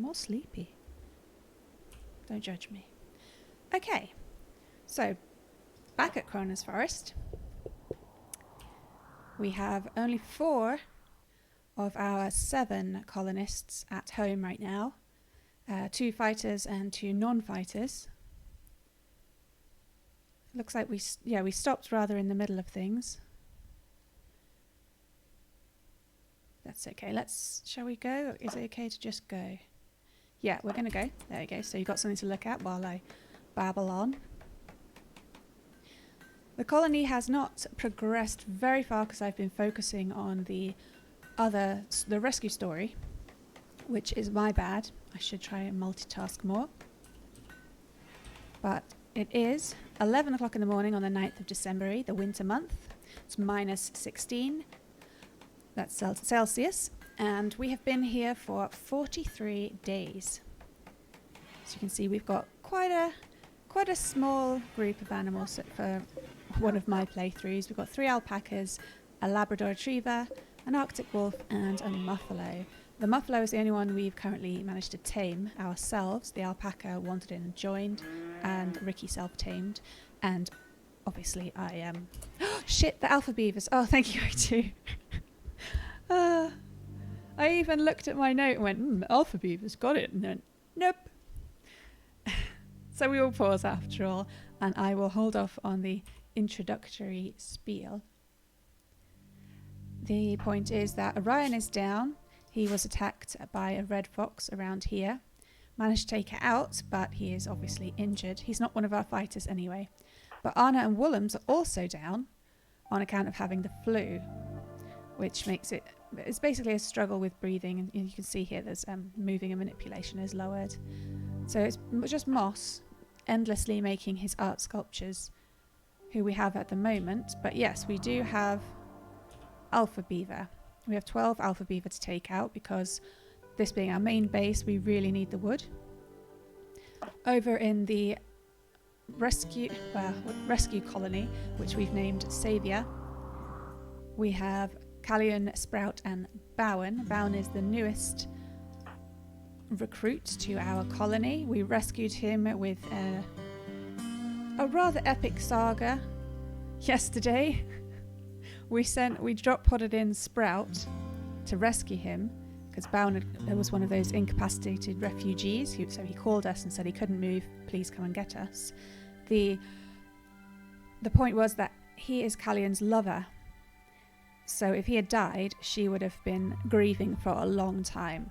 more sleepy. Don't judge me. Okay, so back at Kronans Forest, we have only 4 of our 7 colonists at home right now. 2 fighters and 2 non-fighters. Looks like we stopped rather in the middle of things. That's okay. Shall we go? Is it okay to just go? Yeah, we're going to go. There we go. So you've got something to look at while I babble on. The colony has not progressed very far because I've been focusing on the rescue story, which is my bad. I should try and multitask more. But it is 11 o'clock in the morning on the 9th of December, the winter month. It's minus 16. That's Celsius. And we have been here for 43 days. So you can see we've got quite a small group of animals for one of my playthroughs. We've got 3 alpacas, a Labrador retriever, an Arctic wolf, and a muffalo. The muffalo is the only one we've currently managed to tame ourselves. The alpaca wandered in and joined, and Ricky self-tamed. And obviously I am... Shit, the alpha beavers. Oh, thank you, too. I even looked at my note and went, alpha beavers, got it. And then, nope. So we will pause after all, and I will hold off on the introductory spiel. The point is that Orion is down. He was attacked by a red fox around here. Managed to take it out, but he is obviously injured. He's not one of our fighters anyway. But Anna and Woolham's are also down on account of having the flu, which makes it's basically a struggle with breathing. And you can see here there's moving and manipulation is lowered. So it's just Moss endlessly making his art sculptures, who we have at the moment. But yes, we do have alpha beaver. We have 12 alpha beaver to take out because this being our main base, we really need the wood. Over in the rescue colony, which we've named Saviour, we have Callion, Sprout and Bowen. Bowen is the newest recruit to our colony. We rescued him with a rather epic saga yesterday. We drop-podded in Sprout to rescue him because Bowen was one of those incapacitated refugees. So he called us and said he couldn't move. Please come and get us. The point was that he is Callion's lover. So if he had died, she would have been grieving for a long time.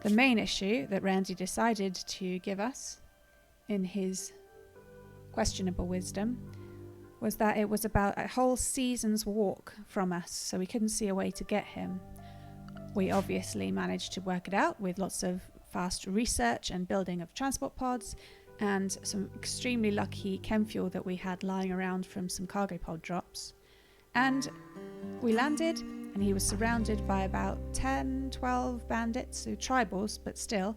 The main issue that Randy decided to give us, in his questionable wisdom, was that it was about a whole season's walk from us, so we couldn't see a way to get him. We obviously managed to work it out with lots of fast research and building of transport pods and some extremely lucky chem fuel that we had lying around from some cargo pod drops. And we landed, and he was surrounded by about 10, 12 bandits, so tribals, but still,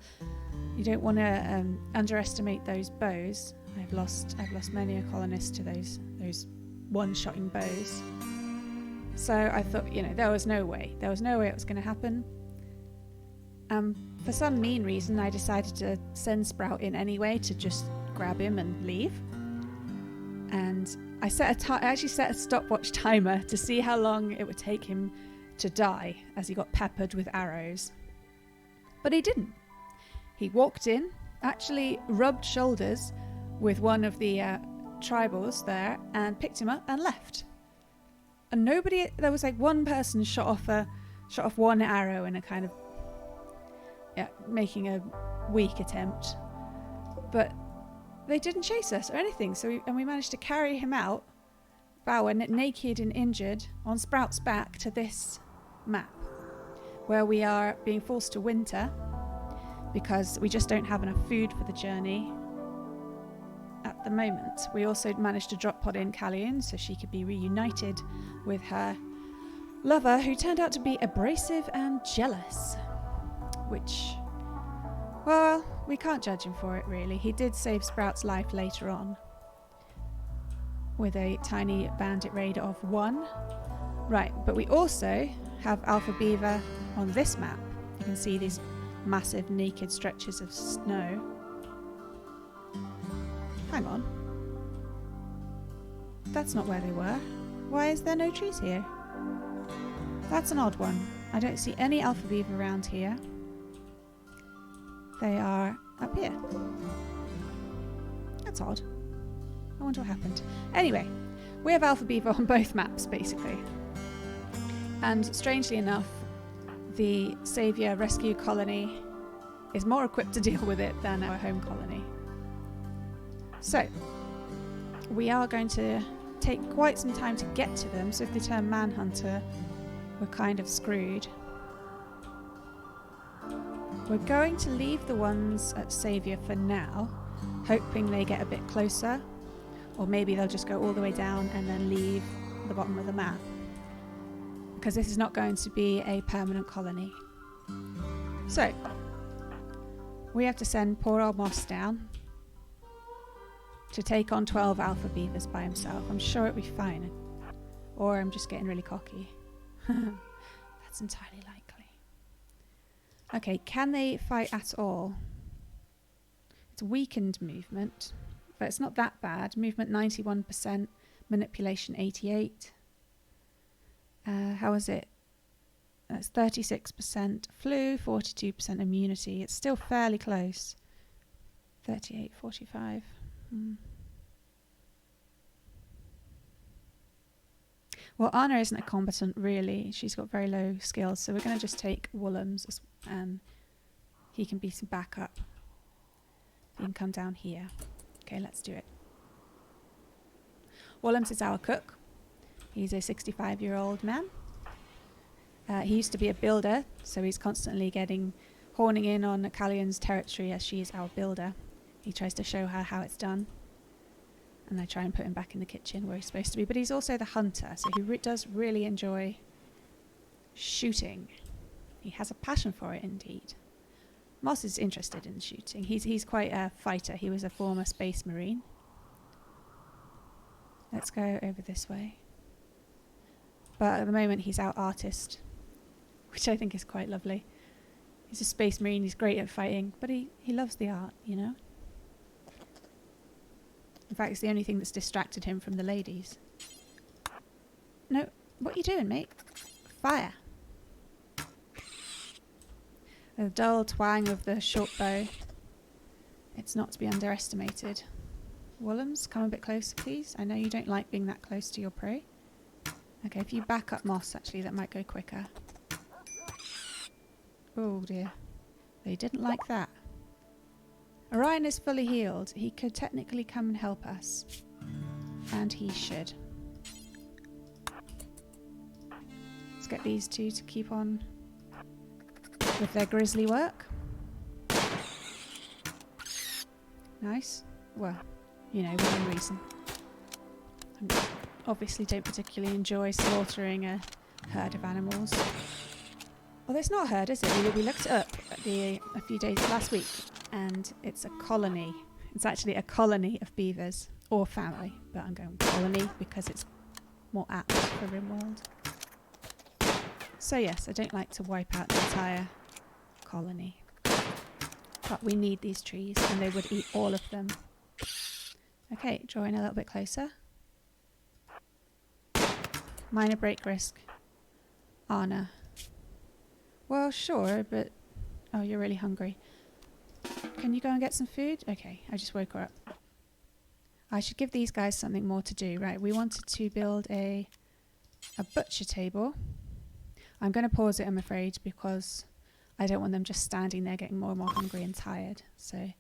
you don't want to underestimate those bows. I've lost many a colonist to those one-shotting bows. So I thought, there was no way it was going to happen. For some mean reason, I decided to send Sprout in anyway to just grab him and leave. And I actually set a stopwatch timer to see how long it would take him to die as he got peppered with arrows. But he didn't. He walked in, actually rubbed shoulders with one of the tribals there and picked him up and left. And there was like one person shot off one arrow in a kind of making a weak attempt. But they didn't chase us or anything, we managed to carry him out, Bowen, naked and injured, on Sprout's back to this map, where we are being forced to winter because we just don't have enough food for the journey at the moment. We also managed to drop pod in Callion so she could be reunited with her lover, who turned out to be abrasive and jealous, which, well, we can't judge him for it really. He did save Sprout's life later on with a tiny bandit raid of 1. Right, but we also have Alpha Beaver on this map. You can see these massive naked stretches of snow. Hang on. That's not where they were. Why is there no trees here? That's an odd one. I don't see any alpha beaver around here. They are up here. That's odd. I wonder what happened. Anyway, we have alpha beaver on both maps, basically. And strangely enough, the Saviour Rescue Colony is more equipped to deal with it than our home colony. So, we are going to take quite some time to get to them, so if they turn Manhunter, we're kind of screwed. We're going to leave the ones at Saviour for now, hoping they get a bit closer, or maybe they'll just go all the way down and then leave the bottom of the map, because this is not going to be a permanent colony. So, we have to send poor old Moss down to take on 12 alpha beavers by himself. I'm sure it'll be fine. Or I'm just getting really cocky. That's entirely likely. Okay, can they fight at all? It's weakened movement, but it's not that bad. Movement 91%, manipulation 88. How is it? That's 36% flu, 42% immunity. It's still fairly close. 38, 45. Well, Anna isn't a combatant really. She's got very low skills, so we're going to just take Woolham's and he can be some backup. He can come down here. Okay, let's do it. Woolham's is our cook. He's a 65-year-old man. He used to be a builder, so he's constantly horning in on Callion's territory as she is our builder. He tries to show her how it's done. And I try and put him back in the kitchen where he's supposed to be. But he's also the hunter, so he does really enjoy shooting. He has a passion for it, indeed. Moss is interested in shooting. He's quite a fighter. He was a former space marine. Let's go over this way. But at the moment he's our artist, which I think is quite lovely. He's a space marine, he's great at fighting, but he loves the art, you know? In fact, it's the only thing that's distracted him from the ladies. No, what are you doing, mate? Fire. The dull twang of the short bow. It's not to be underestimated. Woolham's, come a bit closer, please. I know you don't like being that close to your prey. Okay, if you back up Moss, actually, that might go quicker. Oh dear. They didn't like that. Orion is fully healed. He could technically come and help us. And he should. Let's get these two to keep on with their grisly work. Nice. Well, you know, within reason. I obviously don't particularly enjoy slaughtering a herd of animals. Well, it's not a herd, is it? We looked it up a few days last week. And it's a colony. It's actually a colony of beavers, or family, but I'm going colony because it's more apt for RimWorld. So yes, I don't like to wipe out the entire colony, but we need these trees and they would eat all of them. Okay, draw in a little bit closer. Minor break risk. Anna. Well, sure, but oh, you're really hungry. Can you go and get some food? Okay, I just woke her up. I should give these guys something more to do. Right, we wanted to build a butcher table. I'm going to pause it, I'm afraid, because I don't want them just standing there getting more and more hungry and tired. So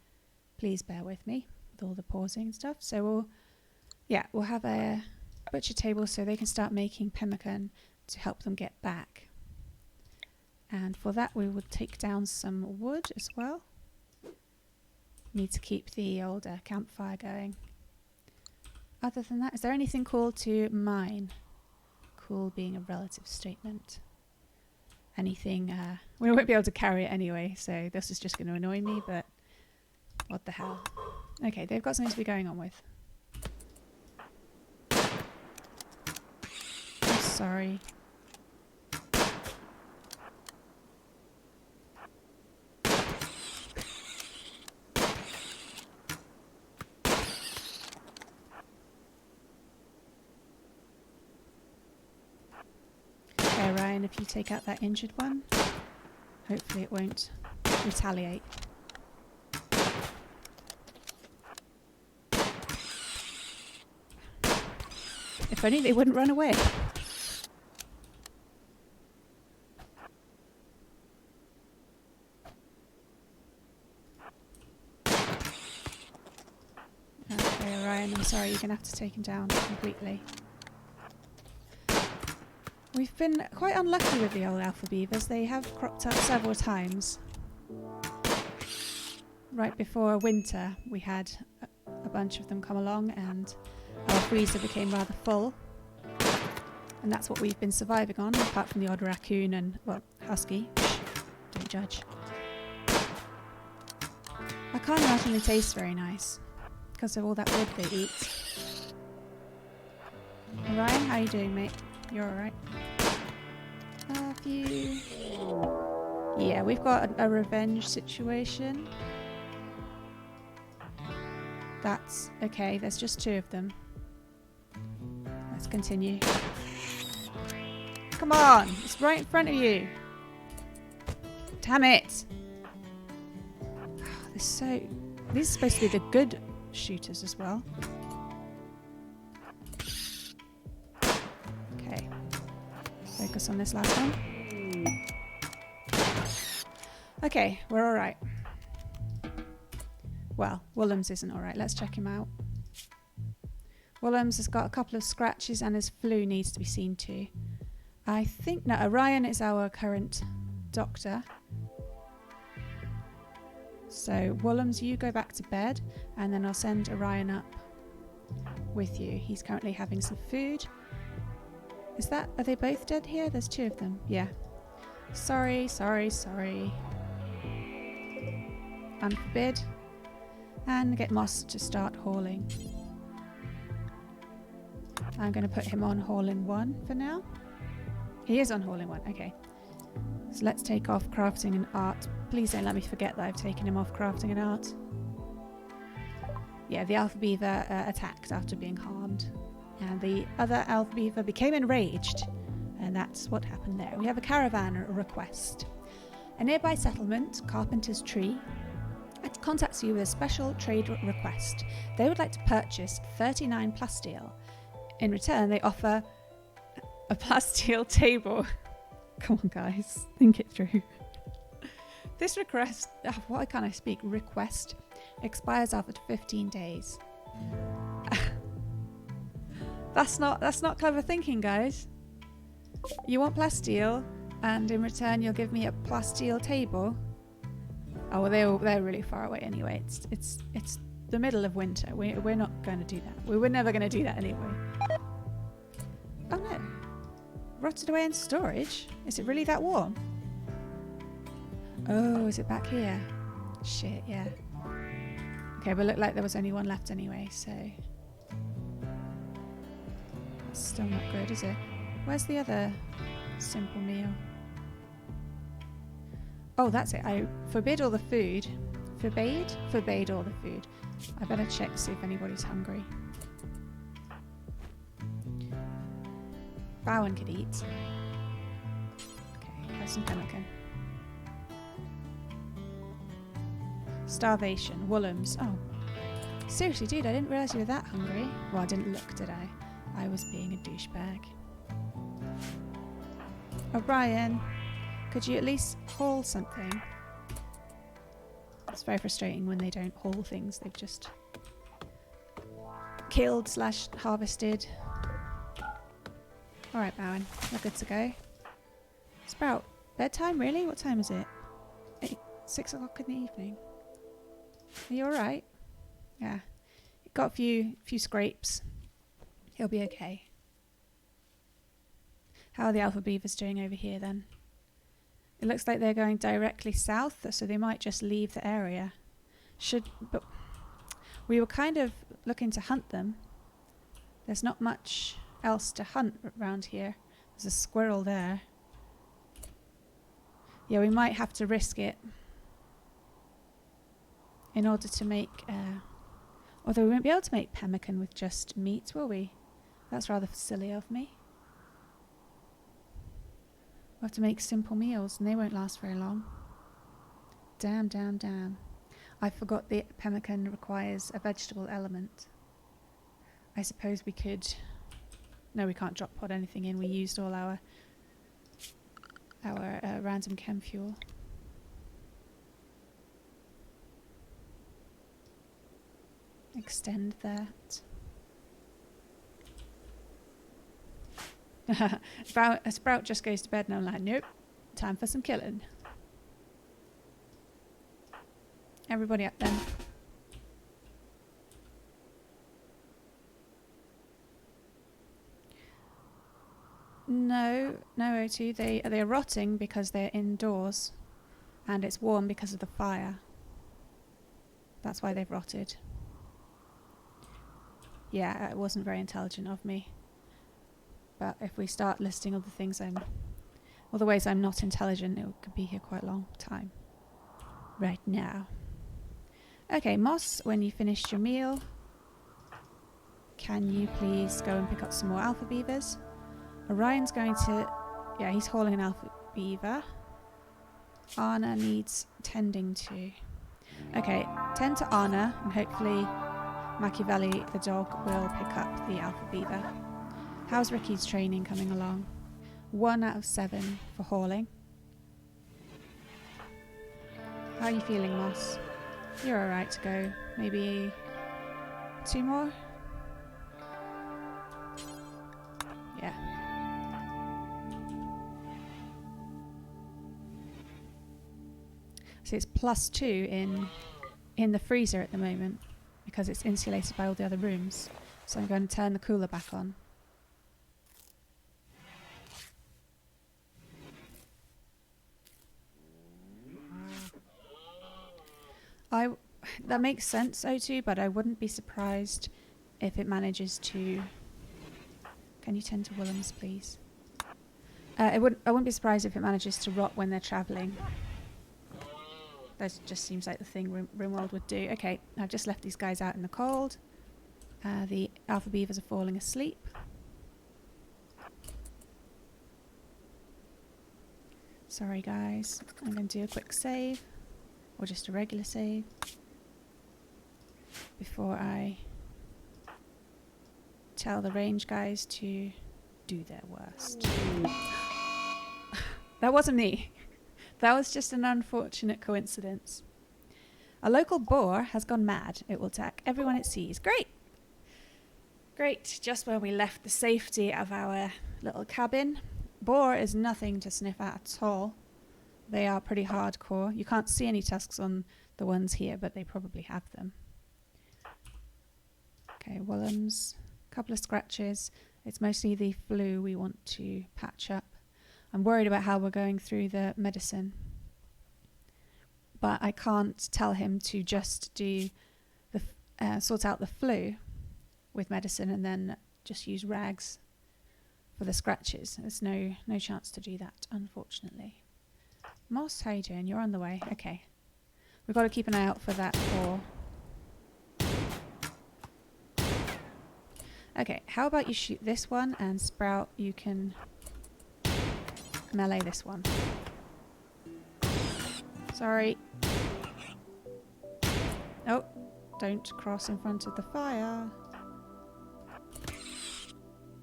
please bear with me with all the pausing and stuff. So we'll have a butcher table so they can start making pemmican to help them get back. And for that we will take down some wood as well. Need to keep the old campfire going. Other than that, is there anything cool to mine? Cool being a relative statement. Anything, we won't be able to carry it anyway, so this is just going to annoy me, but what the hell. Okay, they've got something to be going on with. I'm sorry. if you take out that injured one. Hopefully it won't retaliate. If only they wouldn't run away. Okay, Orion, I'm sorry, you're going to have to take him down completely. We've been quite unlucky with the old alpha beavers. They have cropped up several times. Right before winter, we had a bunch of them come along and our freezer became rather full. And that's what we've been surviving on, apart from the odd raccoon and, well, husky. Don't judge. I can't imagine they taste very nice because of all that wood they eat. Orion, how you doing, mate? You're alright. Have you... Yeah, we've got a revenge situation. That's okay, there's just 2 of them. Let's continue. Come on! It's right in front of you! Damn it! They're so... These are supposed to be the good shooters as well. Okay. Focus on this last one. Okay, we're alright. Well, Woolham's isn't alright. Let's check him out. Woolham's has got a couple of scratches and his flu needs to be seen to. I think... No, Orion is our current doctor. So, Woolham's, you go back to bed and then I'll send Orion up with you. He's currently having some food. Is that... Are they both dead here? There's 2 of them. Yeah. Sorry. Unforbid. And get Moss to start hauling. I'm going to put him on hauling 1 for now. He is on hauling 1, okay. So let's take off crafting and art. Please don't let me forget that I've taken him off crafting and art. Yeah, the alpha beaver attacked after being harmed. And the other alpha beaver became enraged. And that's what happened there. We have a caravan request. A nearby settlement, Carpenter's Tree, it contacts you with a special trade request. They would like to purchase 39 plasteel. In return, they offer a plasteel table. Come on, guys, think it through. This request, why can't I speak? Request expires after 15 days. That's not clever thinking, guys. You want plasteel, and in return, you'll give me a plasteel table. Oh, well, they're really far away anyway. It's the middle of winter. We're not going to do that. We were never going to do that anyway. Oh no. Rotted away in storage? Is it really that warm? Oh, is it back here? Shit, yeah. Okay, but it looked like there was only 1 left anyway, so... That's still not good, is it? Where's the other simple meal? Oh, that's it. I forbid all the food. Forbade all the food. I better check to see if anybody's hungry. Bowen could eat. Okay, have some pemmican. Starvation. Woolham's. Oh. Seriously, dude, I didn't realise you were that hungry. Well, I didn't look, did I? I was being a douchebag. O'Brien, could you at least haul something? It's very frustrating when they don't haul things. They've just killed / harvested. Alright, Bowen, we're good to go. It's about bedtime, really? What time is it? 6 o'clock in the evening. Are you alright? Yeah. Got a few scrapes. He'll be okay. How are the alpha beavers doing over here then? It looks like they're going directly south, so they might just leave the area. But we were kind of looking to hunt them. There's not much else to hunt around here. There's a squirrel there. Yeah, we might have to risk it in order to make... although we won't be able to make pemmican with just meat, will we? That's rather silly of me. We'll have to make simple meals and they won't last very long. Damn, damn, damn. I forgot the pemmican requires a vegetable element. I suppose we could... No, we can't drop pod anything in. We used all our random chem fuel. Extend that. A Sprout just goes to bed and I'm like, nope, time for some killing. Everybody up then. No, O2. They're rotting because they're indoors, and it's warm because of the fire. That's why they've rotted. Yeah, it wasn't very intelligent of me. But if we start listing all the things all the ways I'm not intelligent, it could be here quite a long time. Right now. Okay, Moss, when you finished your meal, can you please go and pick up some more alpha beavers? Orion's going to... Yeah, he's hauling an alpha beaver. Anna needs tending to. Okay, tend to Anna, and hopefully Machiavelli, the dog, will pick up the alpha beaver. How's Ricky's training coming along? 1 out of 7 for hauling. How are you feeling, Moss? You're alright to go. Maybe 2 more? Yeah. So it's +2 in the freezer at the moment because it's insulated by all the other rooms. So I'm going to turn the cooler back on. That makes sense, O2, but I wouldn't be surprised if it manages to... Can you tend to Willems, please? I wouldn't be surprised if it manages to rot when they're travelling. That just seems like the thing RimWorld would do. Okay, I've just left these guys out in the cold. The alpha beavers are falling asleep. Sorry guys, I'm going to do a quick save. Or just a regular save. Before I tell the range guys to do their worst. That wasn't me. That was just an unfortunate coincidence. A local boar has gone mad. It will attack everyone it sees. Great! Great, just where we left the safety of our little cabin. Boar is nothing to sniff at all. They are pretty hardcore. You can't see any tusks on the ones here, but they probably have them. Okay, Willems. A couple of scratches. It's mostly the flu we want to patch up. I'm worried about how we're going through the medicine. But I can't tell him to just do the sort out the flu with medicine and then just use rags for the scratches. There's no chance to do that, unfortunately. Moss, how you doing? You're on the way. Okay. We've got to keep an eye out for that boar. Okay, how about you shoot this one, and Sprout, you can melee this one. Sorry. Oh, don't cross in front of the fire.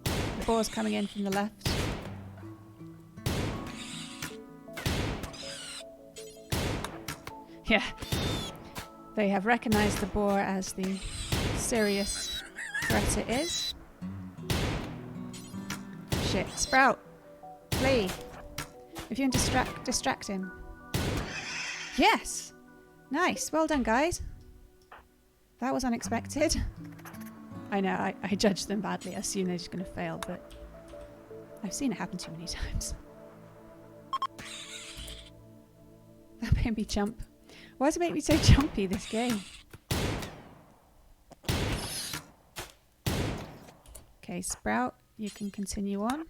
The boar's coming in from the left. Yeah. They have recognized the boar as the serious threat it is. Shit. Sprout! Flee! If you can distract him. Yes! Nice. Well done, guys. That was unexpected. I know, I judged them badly. I assume they're just going to fail, but I've seen it happen too many times. That made me jump. Why does it make me so jumpy, this game? Okay, Sprout, you can continue on.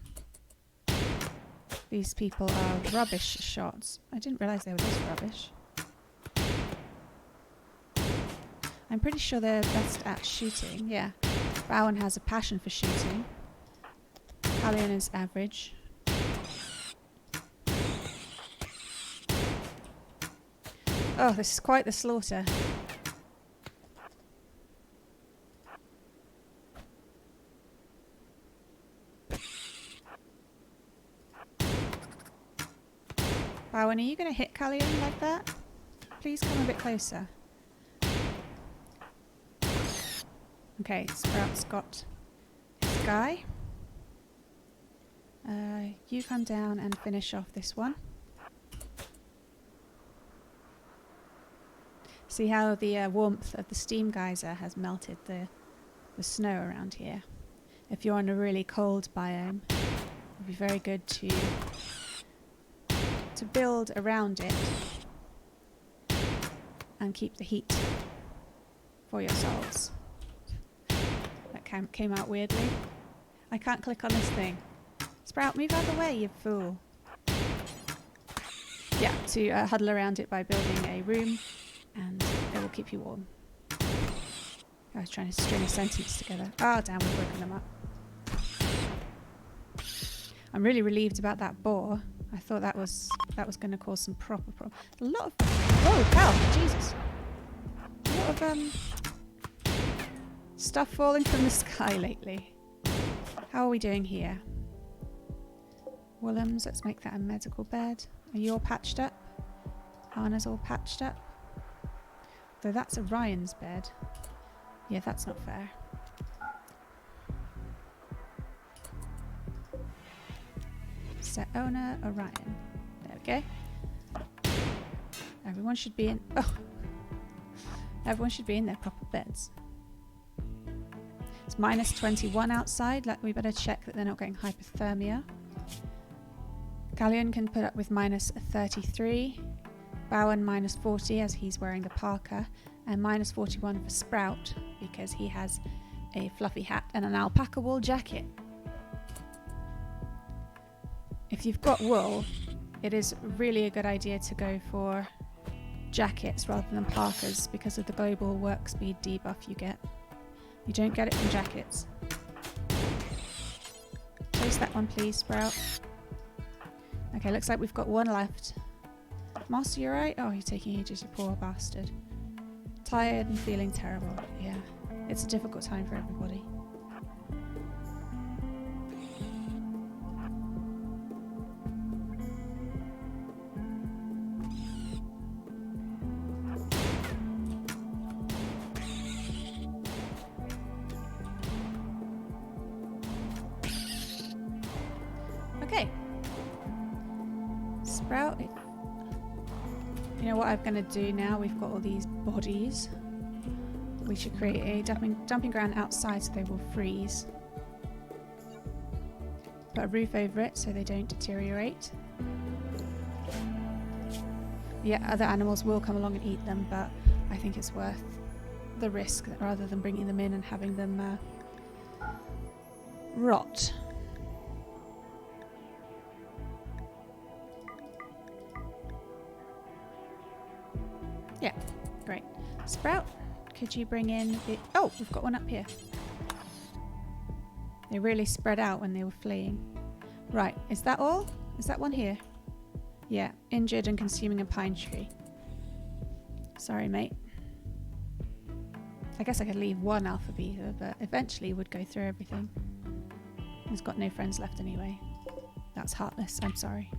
These people are rubbish shots. I didn't realise they were this rubbish. I'm pretty sure they're best at shooting, yeah. Bowen has a passion for shooting. Hallion is average. Oh, this is quite the slaughter. Bowen, are you going to hit Callion like that? Please come a bit closer. Okay, Sprout's got his guy. You come down and finish off this one. See how the warmth of the steam geyser has melted the snow around here. If you're on a really cold biome, it would be very good to build around it and keep the heat for yourselves. That came out weirdly. I can't click on this thing. Sprout, move out of the way, you fool. Yeah, to huddle around it by building a room, and it will keep you warm. I was trying to string a sentence together. Oh, damn, we've broken them up. I'm really relieved about that boar. I thought that was going to cause some proper problems. A lot of... Oh, cow! Jesus! A lot of stuff falling from the sky lately. How are we doing here? Woolhams, let's make that a medical bed. Are you all patched up? Anna's all patched up. Though that's Orion's bed. Yeah, that's not fair. Set owner Orion. There we go. Everyone should be in... Oh! Everyone should be in their proper beds. It's minus 21 outside. Like, we better check that they're not getting hypothermia. Callion can put up with minus 33. Bowen minus 40 as he's wearing the parka. And minus 41 for Sprout because he has a fluffy hat and an alpaca wool jacket. If you've got wool, it is really a good idea to go for jackets rather than parkas because of the global work speed debuff you get. You don't get it from jackets. Chase that one please, Sprout. Okay, looks like we've got one left. Master, you alright? Oh, you're taking ages, you poor bastard. Tired and feeling terrible. Yeah, it's a difficult time for everybody. Okay. Sprout. You know what I'm going to do now? We've got all these bodies. We should create a dumping ground outside so they will freeze. Put a roof over it so they don't deteriorate. Yeah, other animals will come along and eat them, but I think it's worth the risk rather than bringing them in and having them rot. Yeah, great. Sprout, could you bring in the... Oh, we've got one up here. They really spread out when they were fleeing. Right, is that all? Is that one here? Yeah, injured and consuming a pine tree. Sorry, mate. I guess I could leave one alpha beaver, but eventually would go through everything. He's got no friends left anyway. That's heartless, I'm sorry.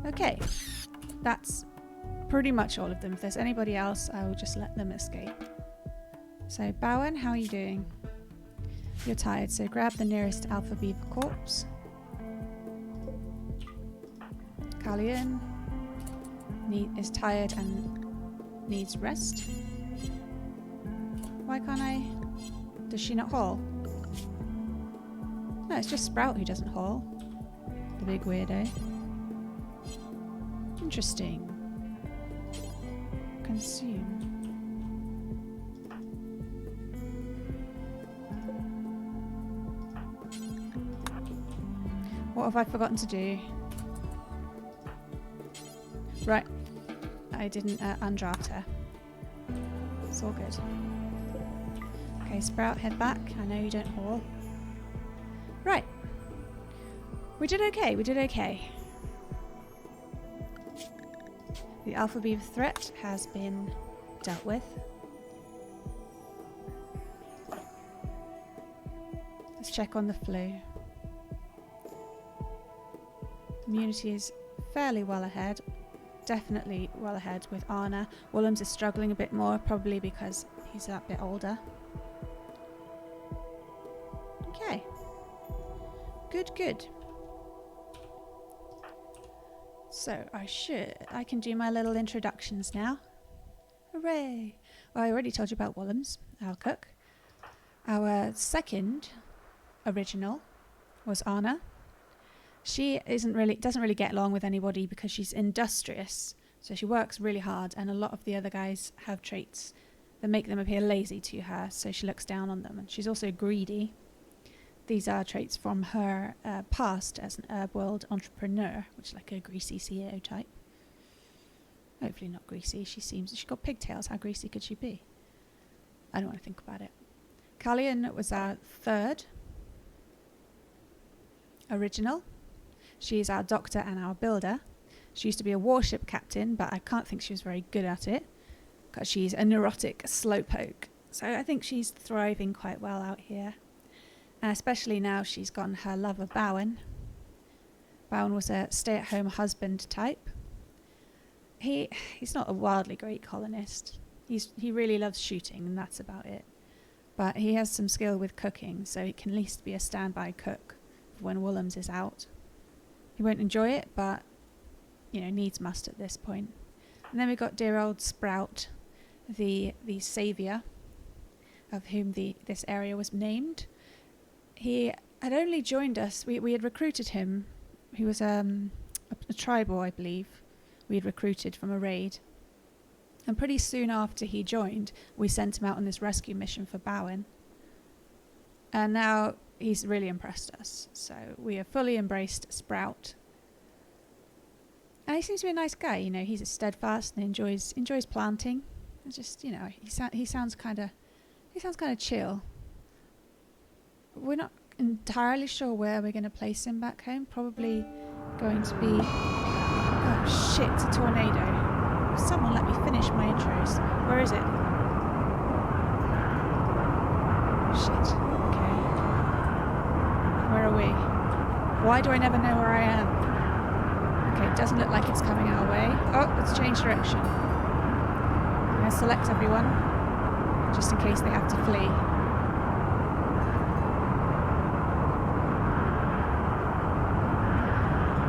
Okay, that's pretty much all of them. If there's anybody else, I will just let them escape. So, Bowen, how are you doing? You're tired, so grab the nearest alpha beaver corpse. Callion is tired and needs rest. Why can't I... Does she not haul? No, it's just Sprout who doesn't haul. The big weirdo. Interesting. Consume. What have I forgotten to do? Right. I didn't undraft her. It's all good. Okay, Sprout, head back. I know you don't haul. Right. We did okay. We did okay. The alpha beaver threat has been dealt with. Let's check on the flu. Immunity is fairly well ahead. Definitely well ahead with Anna. Willems is struggling a bit more, probably because he's that bit older. Okay. Good, good. So I can do my little introductions now. Hooray! Well, I already told you about Willems, our cook. Our second original was Anna. She doesn't really get along with anybody because she's industrious. So she works really hard, and a lot of the other guys have traits that make them appear lazy to her, so she looks down on them. And she's also greedy. These are traits from her past as an RimWorld entrepreneur, which is like a greasy CEO type. Hopefully not greasy. She's got pigtails. How greasy could she be? I don't want to think about it. Callian was our third original. She's our doctor and our builder. She used to be a warship captain, but I can't think she was very good at it because she's a neurotic slowpoke. So I think she's thriving quite well out here. And especially now she's gotten her lover Bowen. Bowen was a stay-at-home husband type. He's not a wildly great colonist. He really loves shooting, and that's about it. But he has some skill with cooking, so he can at least be a standby cook for when Willems is out. He won't enjoy it, but needs must at this point. And then we've got dear old Sprout, the saviour of whom this area was named. He had only joined us. We had recruited him. He was a tribal, I believe. We had recruited from a raid. And pretty soon after he joined, we sent him out on this rescue mission for Bowen. And now he's really impressed us. So we have fully embraced Sprout. And he seems to be a nice guy. He's steadfast and enjoys planting. It's just, he sounds kind of chill. We're not entirely sure where we're going to place him back home. Probably going to be... Oh shit, it's a tornado. Someone let me finish my intros. Where is it? Shit. Okay. Where are we? Why do I never know where I am? Okay, it doesn't look like it's coming our way. Oh, let's change direction. I'm going to select everyone, just in case they have to flee.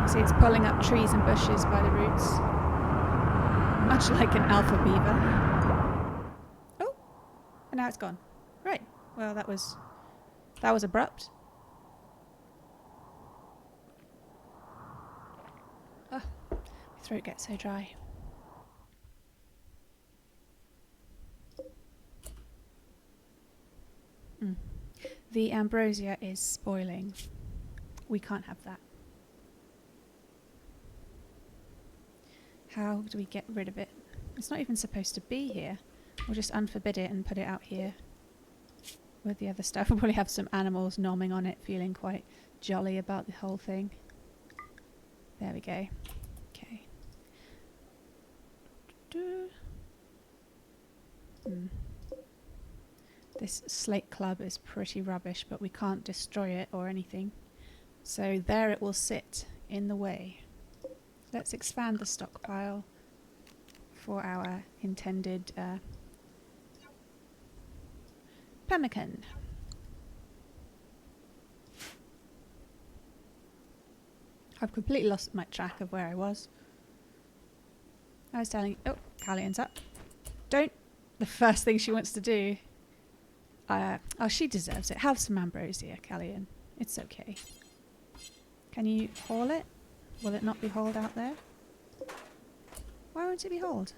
See, it's pulling up trees and bushes by the roots. Much like an alpha beaver. Oh, and now it's gone. Right. Well, that was abrupt. Oh, my throat gets so dry. The ambrosia is spoiling. We can't have that. How do we get rid of it? It's not even supposed to be here. We'll just unforbid it and put it out here with the other stuff. We'll probably have some animals nomming on it, feeling quite jolly about the whole thing. There we go. Okay. This slate club is pretty rubbish, but we can't destroy it or anything. So there it will sit in the way. Let's expand the stockpile for our intended pemmican. I've completely lost my track of where I was. I was telling... Oh, Callian's up. Don't... The first thing she wants to do... oh, she deserves it. Have some ambrosia, Callian. It's okay. Can you haul it? Will it not be hauled out there? Why won't it be hauled?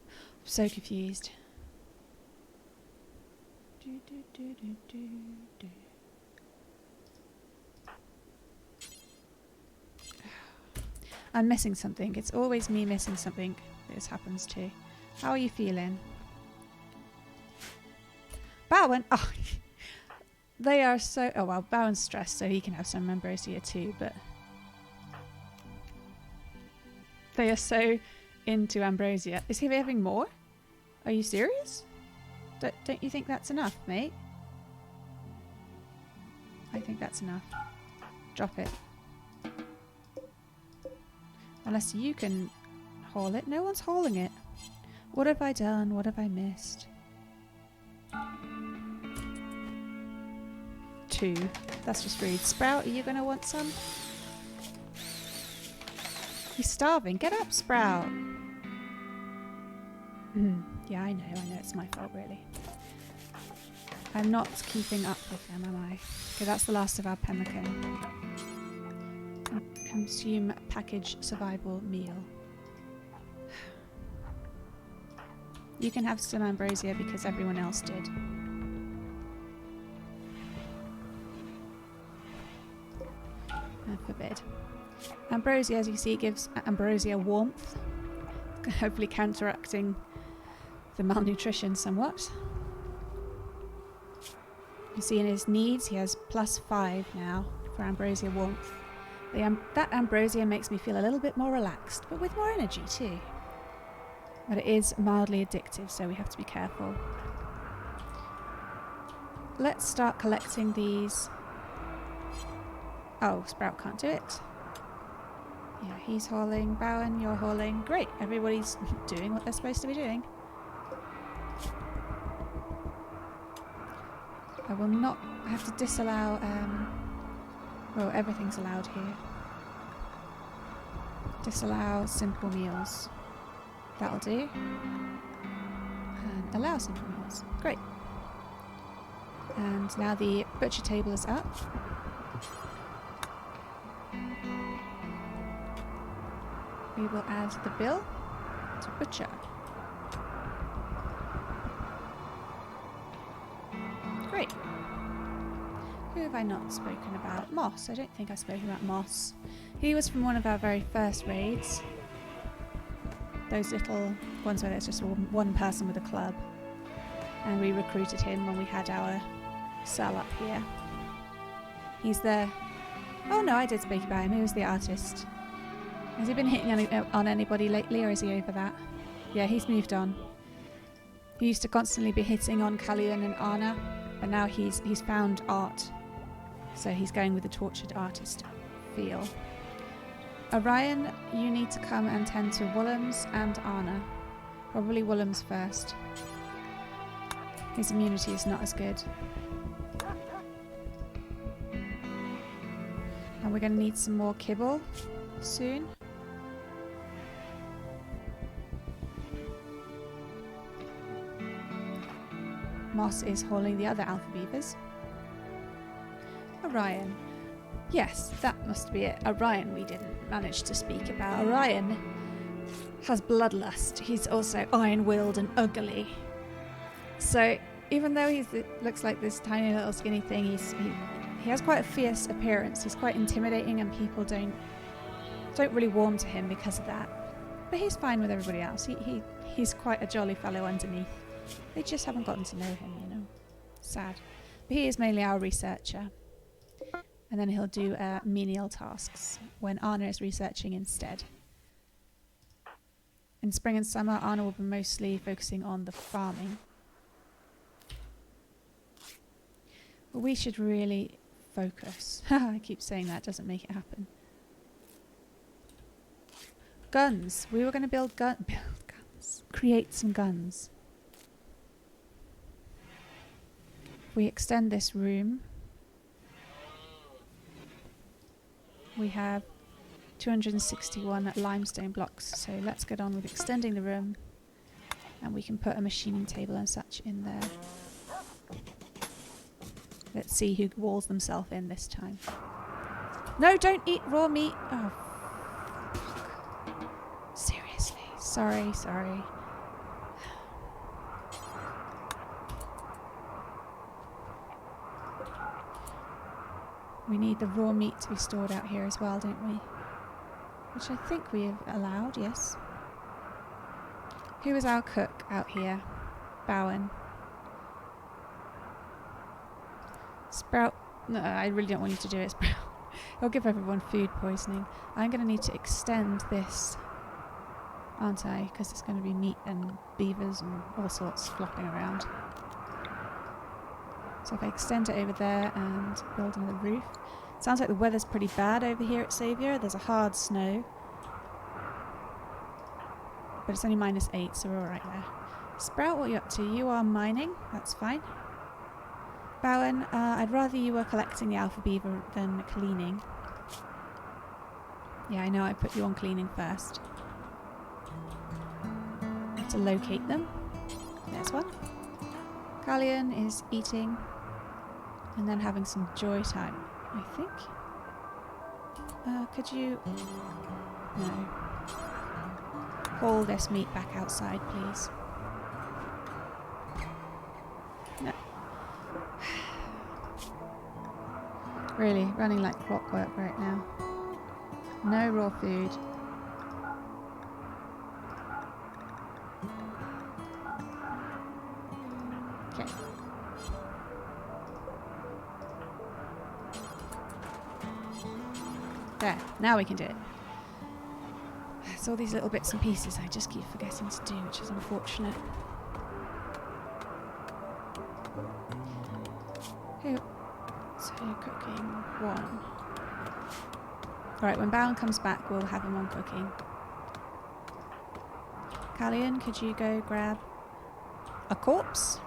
I'm so confused. I'm missing something. It's always me missing something that this happens to. How are you feeling? Bowen! Oh, they are so... Oh, well, Bowen's stressed, so he can have some ambrosia too, but... They are so into ambrosia. Is he having more? Are you serious? Don't you think that's enough, mate? I think that's enough. Drop it. Unless you can haul it. No one's hauling it. What have I done? What have I missed? 2. That's just rude. Sprout, are you going to want some? He's starving. Get up, Sprout. Yeah, I know. It's my fault, really. I'm not keeping up with them, am I? Okay, that's the last of our pemmican. Consume package survival meal. You can have some ambrosia because everyone else did. I forbid. Ambrosia, as you see, gives ambrosia warmth, hopefully counteracting the malnutrition somewhat. You see in his needs he has +5 now for ambrosia warmth. That ambrosia makes me feel a little bit more relaxed, but with more energy too. But it is mildly addictive, so we have to be careful. Let's start collecting these. Oh, Sprout can't do it. Yeah, he's hauling. Bowen, you're hauling. Great, everybody's doing what they're supposed to be doing. I will not have to disallow, well, everything's allowed here. Disallow simple meals. That'll do. And allow simple meals. Great. And now the butcher table is up. We will add the bill to butcher. Great. Who have I not spoken about? Moss. I don't think I've spoken about Moss. He was from one of our very first raids. Those little ones where there's just one person with a club. And we recruited him when we had our cell up here. He's the... Oh no, I did speak about him. He was the artist. Has he been hitting on anybody lately, or is he over that? Yeah, he's moved on. He used to constantly be hitting on Kallian and Anna, but now he's found art. So he's going with the tortured artist feel. Orion, you need to come and tend to Woolham's and Anna. Probably Woolham's first. His immunity is not as good. And we're going to need some more kibble soon. Moss is hauling the other alpha beavers. Orion. Yes, that must be it. Orion we didn't manage to speak about. Orion has bloodlust. He's also iron-willed and ugly. So even though he looks like this tiny little skinny thing, he has quite a fierce appearance. He's quite intimidating, and people don't really warm to him because of that. But he's fine with everybody else. He's quite a jolly fellow underneath. They just haven't gotten to know him, you know. Sad. But he is mainly our researcher. And then he'll do menial tasks when Anna is researching instead. In spring and summer, Anna will be mostly focusing on the farming. But we should really focus. I keep saying that, doesn't make it happen. Guns. We were going to build guns. Create some guns. If we extend this room, we have 261 limestone blocks, so let's get on with extending the room, and we can put a machining table and such in there. Let's see who walls themselves in this time. No, don't eat raw meat. Oh, fuck. Seriously. Sorry. We need the raw meat to be stored out here as well, don't we? Which I think we have allowed, yes. Who is our cook out here? Bowen. Sprout. No, I really don't want you to do it, Sprout. It'll give everyone food poisoning. I'm going to need to extend this, aren't I? Because it's going to be meat and beavers and all sorts flopping around. So if I extend it over there and build another roof. Sounds like the weather's pretty bad over here at Saviour. There's a hard snow. But it's only -8, so we're alright there. Sprout, what are you up to? You are mining. That's fine. Bowen, I'd rather you were collecting the alpha beaver than cleaning. Yeah, I know I put you on cleaning first. I have to locate them. There's one. Carlion is eating and then having some joy time, I think. Could you... No. Haul this meat back outside, please. No. Really, running like clockwork right now. No raw food. Okay. There, now we can do it. It's all these little bits and pieces I just keep forgetting to do, which is unfortunate. So cooking 1. Alright, when Bowen comes back, we'll have him on cooking. Carlion, could you go grab a corpse?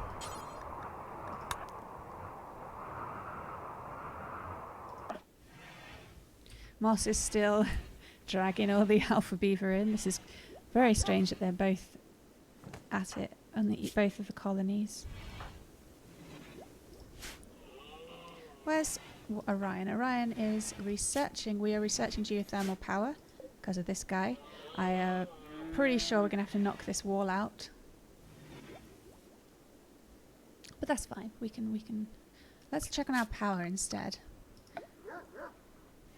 Moss is still dragging all the alpha beaver in. This is very strange that they're both at it on both of the colonies. Where's Orion? Orion is researching. We are researching geothermal power because of this guy. I'm pretty sure we're going to have to knock this wall out. But that's fine. We can... Let's check on our power instead.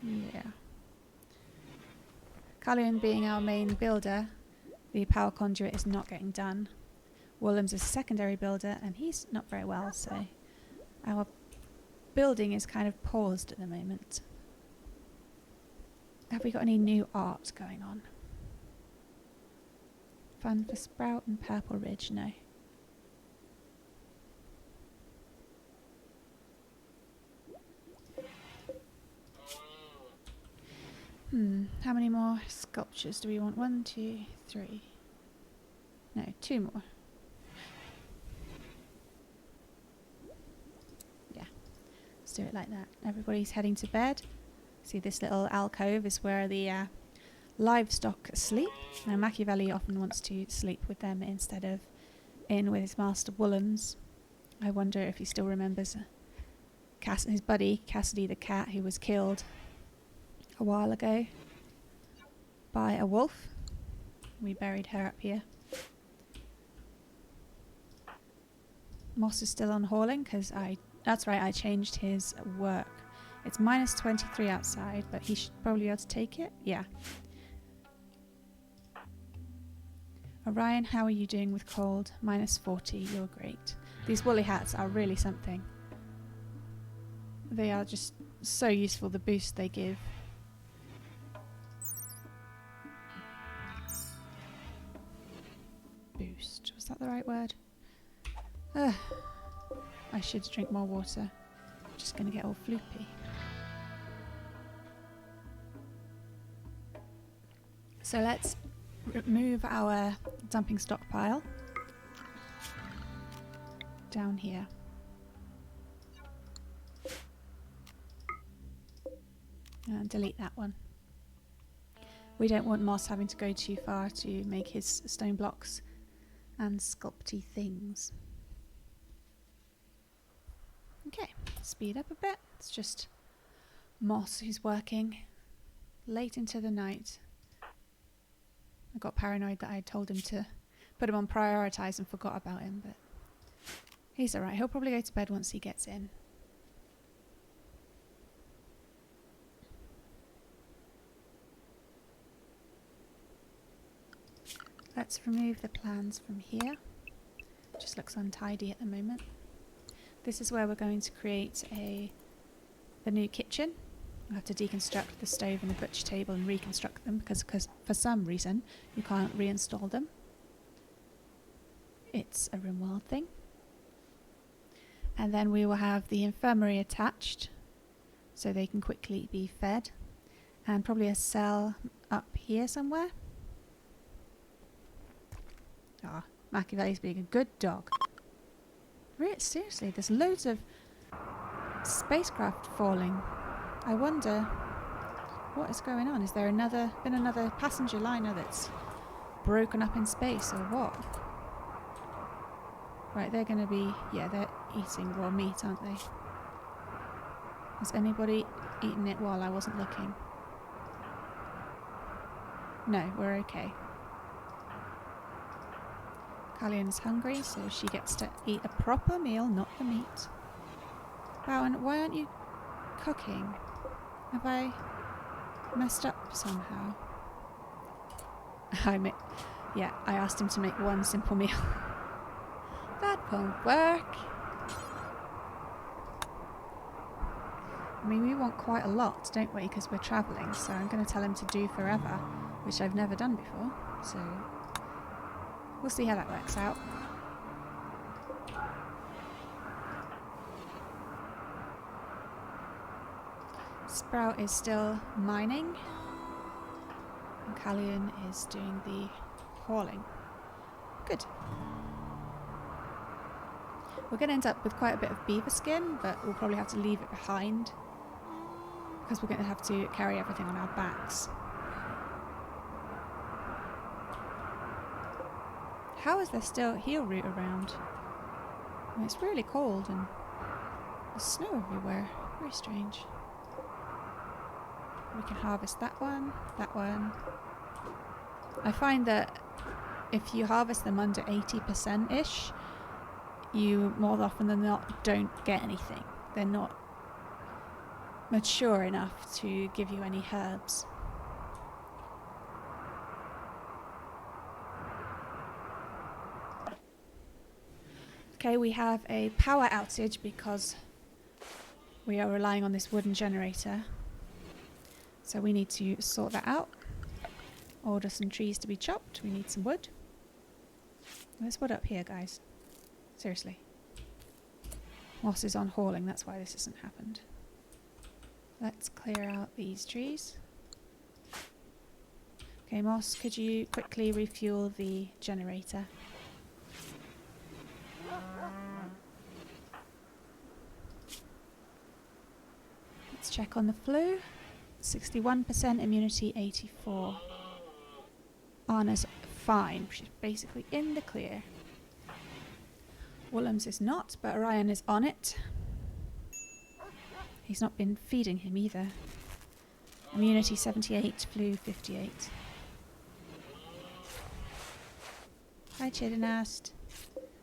Yeah. Carlion being our main builder, the power conduit is not getting done. Willem's a secondary builder and he's not very well, so our building is kind of paused at the moment. Have we got any new art going on? Fun for Sprout and Purple Ridge, no. How many more sculptures do we want? 1, 2, 3. No, 2 more. Yeah, let's do it like that. Everybody's heading to bed. See, this little alcove is where the livestock sleep. Now, Machiavelli often wants to sleep with them instead of in with his master Willems. I wonder if he still remembers his buddy, Cassidy the cat, who was killed a while ago by a wolf. We buried her up here. Moss is still on hauling because that's right, I changed his work. It's -23 outside, but he should probably be able to take it. Yeah. Orion, how are you doing with cold? -40, you're great. These woolly hats are really something. They are just so useful, the boost they give. Boost, was that the right word? I should drink more water. I'm just going to get all floopy. So let's remove our dumping stockpile down here. And delete that one. We don't want Moss having to go too far to make his stone blocks and sculpty things. Okay, speed up a bit. It's just Moss who's working late into the night. I got paranoid that I told him to put him on prioritise and forgot about him, but he's alright. He'll probably go to bed once he gets in. Let's remove the plans from here. Just looks untidy at the moment. This is where we're going to create the new kitchen. We'll have to deconstruct the stove and the butcher table and reconstruct them because for some reason you can't reinstall them. It's a RimWorld thing. And then we will have the infirmary attached so they can quickly be fed. And probably a cell up here somewhere. Ah, Machiavelli's being a good dog. Seriously, there's loads of spacecraft falling. I wonder what is going on. Is there been another passenger liner that's broken up in space or what? Right, they're going to be... yeah, they're eating raw meat, aren't they? Has anybody eaten it while I wasn't looking? No, we're okay. Callion's hungry, so she gets to eat a proper meal, not the meat. Wow, and why aren't you cooking? Have I messed up somehow? Yeah, I asked him to make one simple meal. That won't work. I mean, we want quite a lot, don't we? Because we're travelling, so I'm going to tell him to do forever, which I've never done before. So we'll see how that works out. Sprout is still mining, and Callion is doing the hauling. Good. We're going to end up with quite a bit of beaver skin, but we'll probably have to leave it behind because we're going to have to carry everything on our backs. How is there still heel root around? I mean, it's really cold and there's snow everywhere. Very strange. We can harvest that one, that one. I find that if you harvest them under 80%-ish, you more often than not don't get anything. They're not mature enough to give you any herbs. Okay, we have a power outage because we are relying on this wooden generator. So we need to sort that out. Order some trees to be chopped. We need some wood. There's wood up here, guys. Seriously. Moss is on hauling, that's why this hasn't happened. Let's clear out these trees. Okay, Moss, could you quickly refuel the generator? Let's check on the flu. 61% immunity, 84. Anna's fine. She's basically in the clear. Woolham's is not, but Orion is on it. He's not been feeding him either. Immunity 78, flu 58. Hi, Chidinast.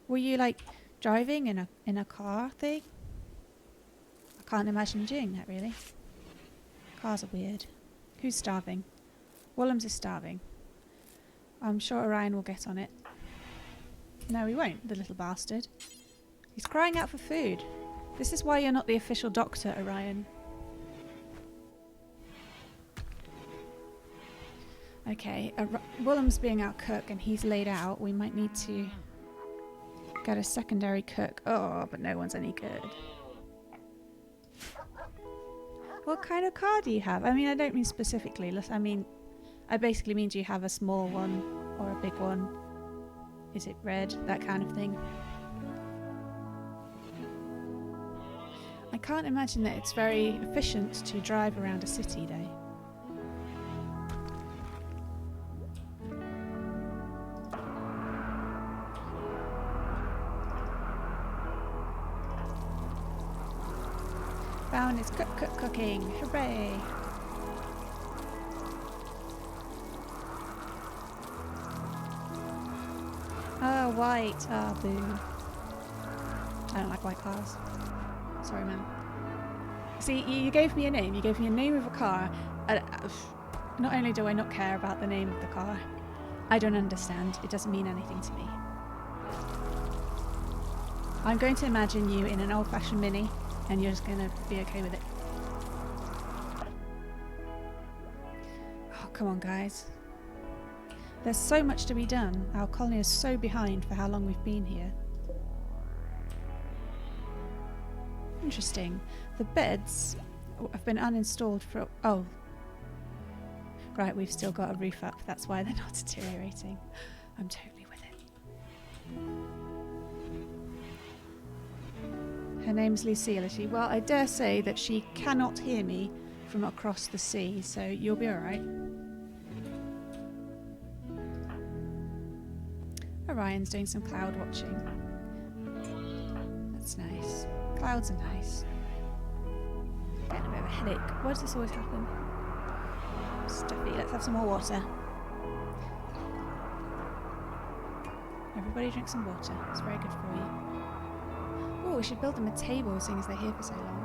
Were you like driving in a car thing? I can't imagine you doing that, really. Cars are weird. Who's starving? Woolham's is starving. I'm sure Orion will get on it. No, he won't, the little bastard. He's crying out for food. This is why you're not the official doctor, Orion. Okay, Woolham's being our cook and he's laid out. We might need to get a secondary cook. Oh, but no one's any good. What kind of car do you have? I mean, I don't mean specifically. I mean, I basically mean, do you have a small one or a big one? Is it red? That kind of thing. I can't imagine that it's very efficient to drive around a city, though. Bowen is cooking. Hooray! Oh, white. Ah, oh, boo. I don't like white cars. Sorry, man. See, you gave me a name. You gave me a name of a car. Not only do I not care about the name of the car, I don't understand. It doesn't mean anything to me. I'm going to imagine you in an old-fashioned Mini, and you're just going to be okay with it. Oh, come on, guys. There's so much to be done. Our colony is so behind for how long we've been here. Interesting. The beds have been uninstalled for... Oh. Right, we've still got a roof up. That's why they're not deteriorating. I'm totally with it. Her name's Lucille. Well, I dare say that she cannot hear me from across the sea, so you'll be alright. Orion's doing some cloud watching. That's nice. Clouds are nice. Getting a bit of a headache. Why does this always happen? Stuffy. Let's have some more water. Everybody drink some water. It's very good for you. Oh, we should build them a table seeing as they're here for so long.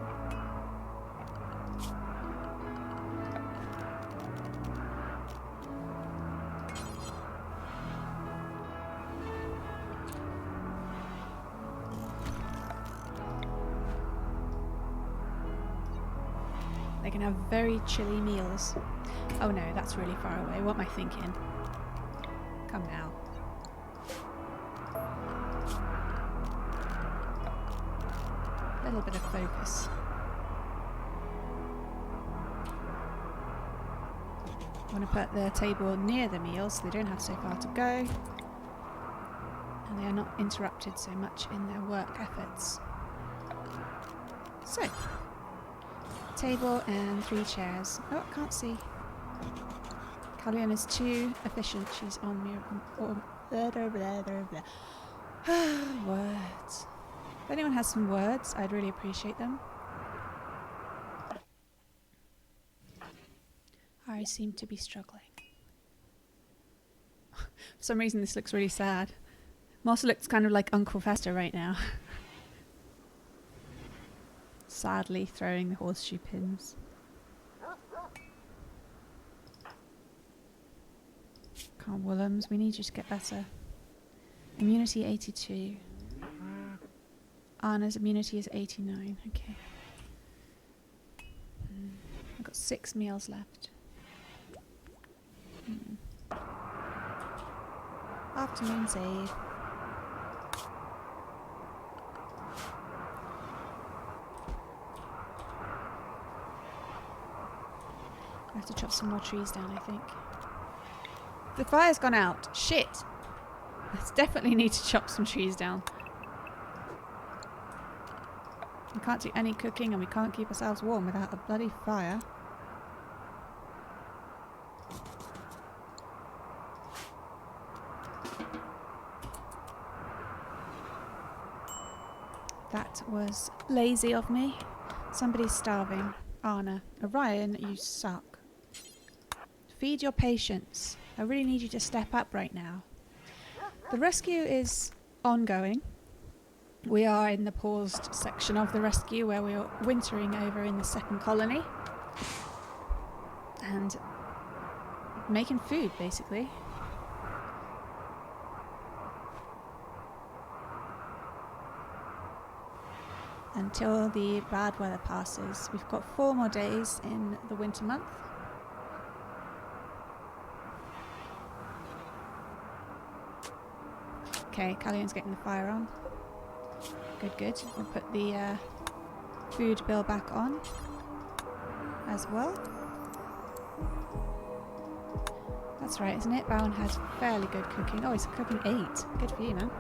They can have very chilly meals. Oh no, that's really far away. What am I thinking? Come now. A little bit of focus. I want to put the table near the meals so they don't have so far to go. And they are not interrupted so much in their work efforts. So. Table and 3 chairs. Oh, I can't see. Callion is too efficient. She's on me. Words. If anyone has some words, I'd really appreciate them. I seem to be struggling. For some reason, this looks really sad. Moss looks kind of like Uncle Fester right now. Sadly throwing the horseshoe pins. Come on, Woolhams, we need you to get better. Immunity 82. Anna's immunity is 89. Okay. I've got 6 meals left. Afternoon save. I have to chop some more trees down, I think. The fire's gone out. Shit! I definitely need to chop some trees down. We can't do any cooking and we can't keep ourselves warm without a bloody fire. That was lazy of me. Somebody's starving. Anna. Orion, you suck. Feed your patients. I really need you to step up right now. The rescue is ongoing. We are in the paused section of the rescue where we are wintering over in the second colony. And making food, basically. Until the bad weather passes. We've got 4 more days in the winter month. Okay, Callion's getting the fire on. Good, good. We'll put the food bill back on as well. That's right, isn't it? Bowen has fairly good cooking. Oh, he's cooking 8. Good for you, man.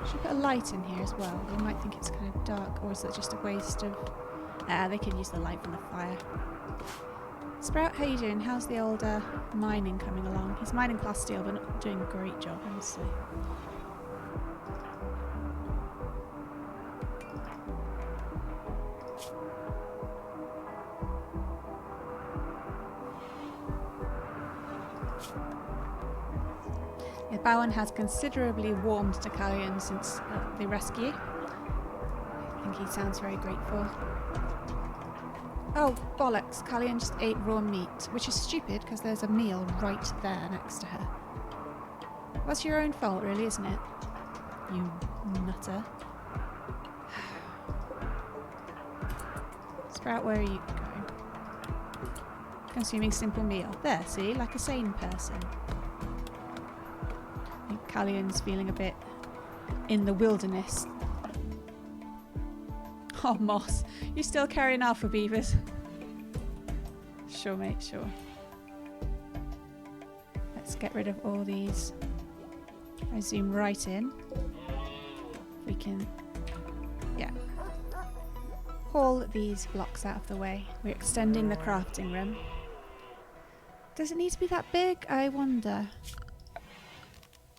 Should put a light in here as well. They might think it's kind of dark, or is it just a waste of... they can use the light from the fire. Sprout, how you doing? How's the old mining coming along? He's mining class steel, but not doing a great job, honestly. Yeah, Bowen has considerably warmed to Callion since the rescue. I think he sounds very grateful. Oh, bollocks. Callian just ate raw meat, which is stupid because there's a meal right there next to her. That's your own fault, really, isn't it? You nutter. Sprout, where are you going? Consuming simple meal. There, see? Like a sane person. I think Callian's feeling a bit in the wilderness. Oh, Moss. You're still carrying alpha beavers. Sure, mate, sure. Let's get rid of all these. I zoom right in. We can, yeah, haul these blocks out of the way. We're extending the crafting room. Does it need to be that big? I wonder.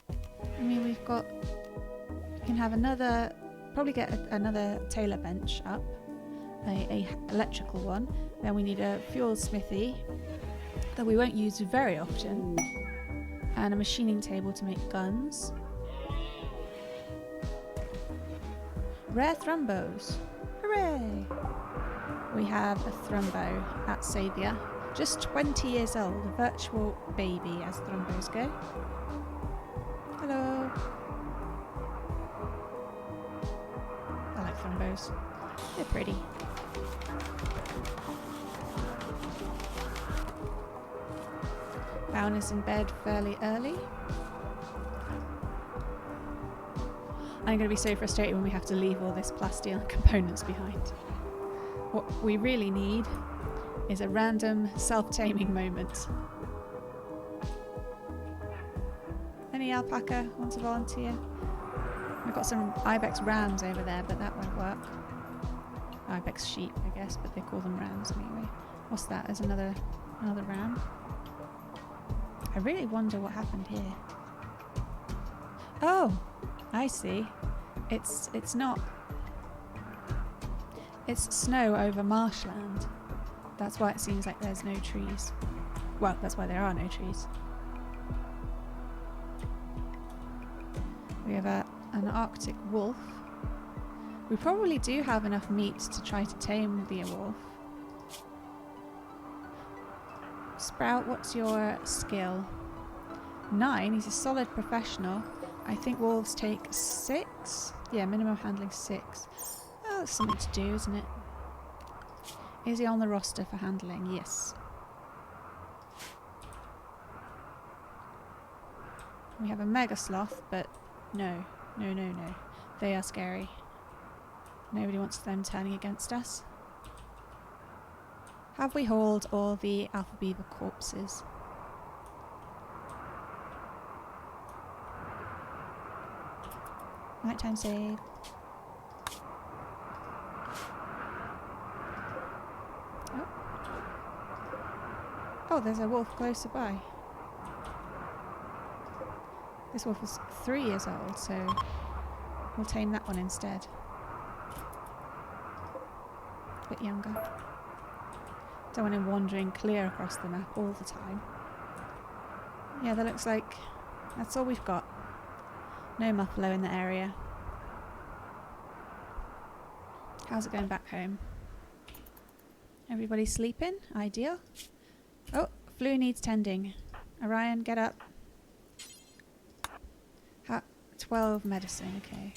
I mean, we can have another, probably get another tailor bench up, a electrical one. Then we need a fuel smithy that we won't use very often, and a machining table to make guns. Rare thrumbos. Hooray! We have a thrumbo at Saviour. Just 20 years old. A virtual baby, as thrumbos go. Hello. I like thrumbos. They're pretty. Bowen is in bed fairly early. I'm going to be so frustrated when we have to leave all this plasteel components behind. What we really need is a random self-taming moment. Any alpaca want to volunteer? We've got some ibex rams over there, but that won't work. Ibex sheep, I guess, but they call them rams anyway. What's that? There's another ram. I really wonder what happened here. Oh, I see. It's not. It's snow over marshland. That's why it seems like there's no trees. Well, that's why there are no trees. We have an Arctic wolf. We probably do have enough meat to try to tame the wolf. Sprout, what's your skill? 9. He's a solid professional. I think wolves take 6. Yeah, minimum handling 6. Oh, that's something to do, isn't it? Is he on the roster for handling? Yes. We have a mega sloth, but no. They are scary. Nobody wants them turning against us. Have we hauled all the alpha beaver corpses? Nighttime save. Oh, there's a wolf closer by. This wolf is 3 years old, so we'll tame that one instead. A bit younger. Don't want him wandering clear across the map all the time. Yeah, that looks like that's all we've got. No muffalo in the area. How's it going back home? Everybody sleeping? Ideal. Oh, Flu needs tending. Orion, get up. 12 medicine, okay.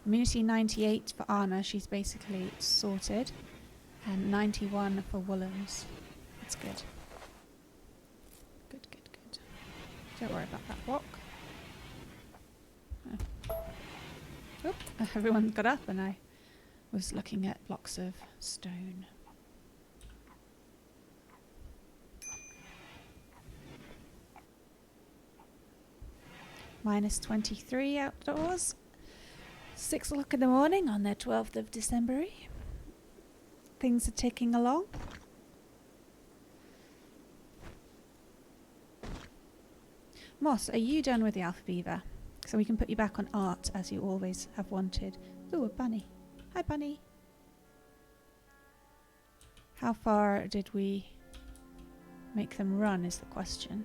Immunity 98 for Anna, she's basically sorted. And 91 for Woolens. That's good. Good. Don't worry about that block. Oh, everyone got up and I was looking at blocks of stone. Minus 23 outdoors. 6 o'clock in the morning on the 12th of December. Things are ticking along. Moss, are you done with the alpha beaver? So we can put you back on art as you always have wanted. Ooh, a bunny. Hi, bunny. How far did we make them run is the question.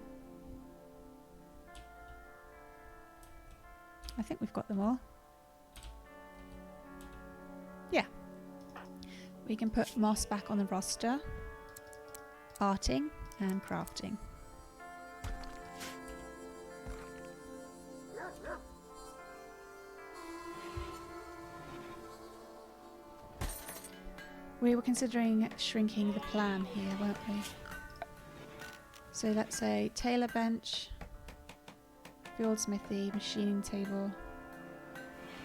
I think we've got them all. We can put moss back on the roster. Arting and crafting. We were considering shrinking the plan here, weren't we? So that's a tailor bench, field smithy, machining table.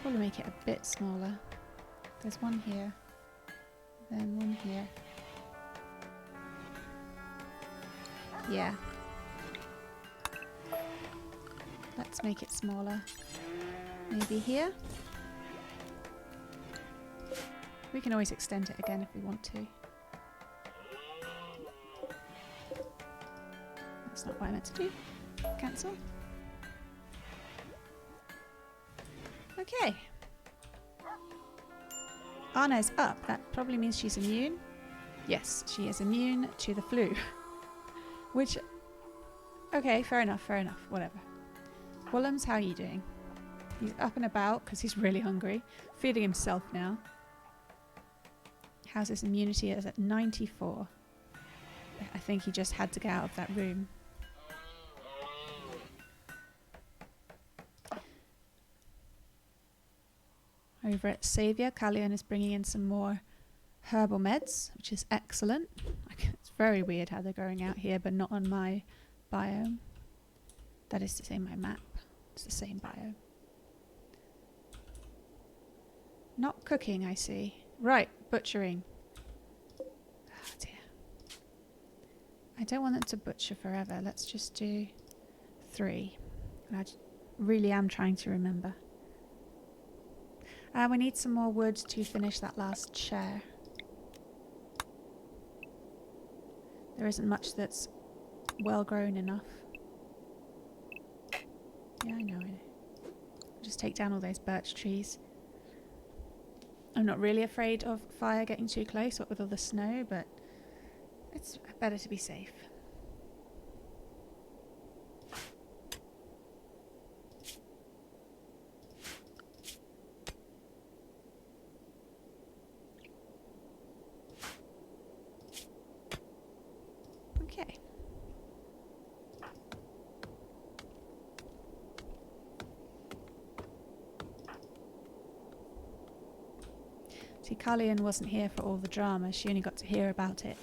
Probably make it a bit smaller. There's one here, then one here. Yeah. Let's make it smaller. Maybe here. We can always extend it again if we want to. That's not what I meant to do. Cancel. Okay. Anna's up. That probably means she's immune. Yes, she is immune to the flu. Which, okay, fair enough, whatever. Wollums, how are you doing? He's up and about because he's really hungry. Feeding himself now. How's his immunity? It's at 94. I think he just had to get out of that room. Over at Saviour, Callion is bringing in some more herbal meds, which is excellent. It's very weird how they're growing out here, but not on my biome. That is to say my map. It's the same biome. Not cooking, I see. Right, butchering. Oh dear. I don't want them to butcher forever. Let's just do 3. I really am trying to remember. We need some more wood to finish that last chair. There isn't much that's well grown enough. Yeah, I know. Just take down all those birch trees. I'm not really afraid of fire getting too close, what with all the snow, but it's better to be safe. Okay. See, Callion wasn't here for all the drama. She only got to hear about it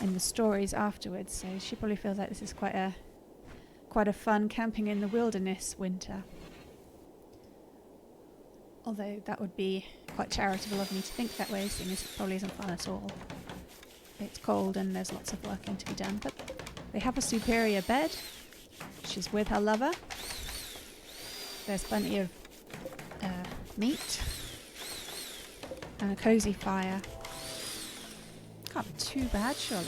in the stories afterwards, so she probably feels like this is quite a fun camping in the wilderness winter. Although that would be quite charitable of me to think that way, seeing as it probably isn't fun at all. It's cold and there's lots of working to be done, but they have a superior bed. She's with her lover. There's plenty of meat. And a cosy fire. Can't be too bad, surely.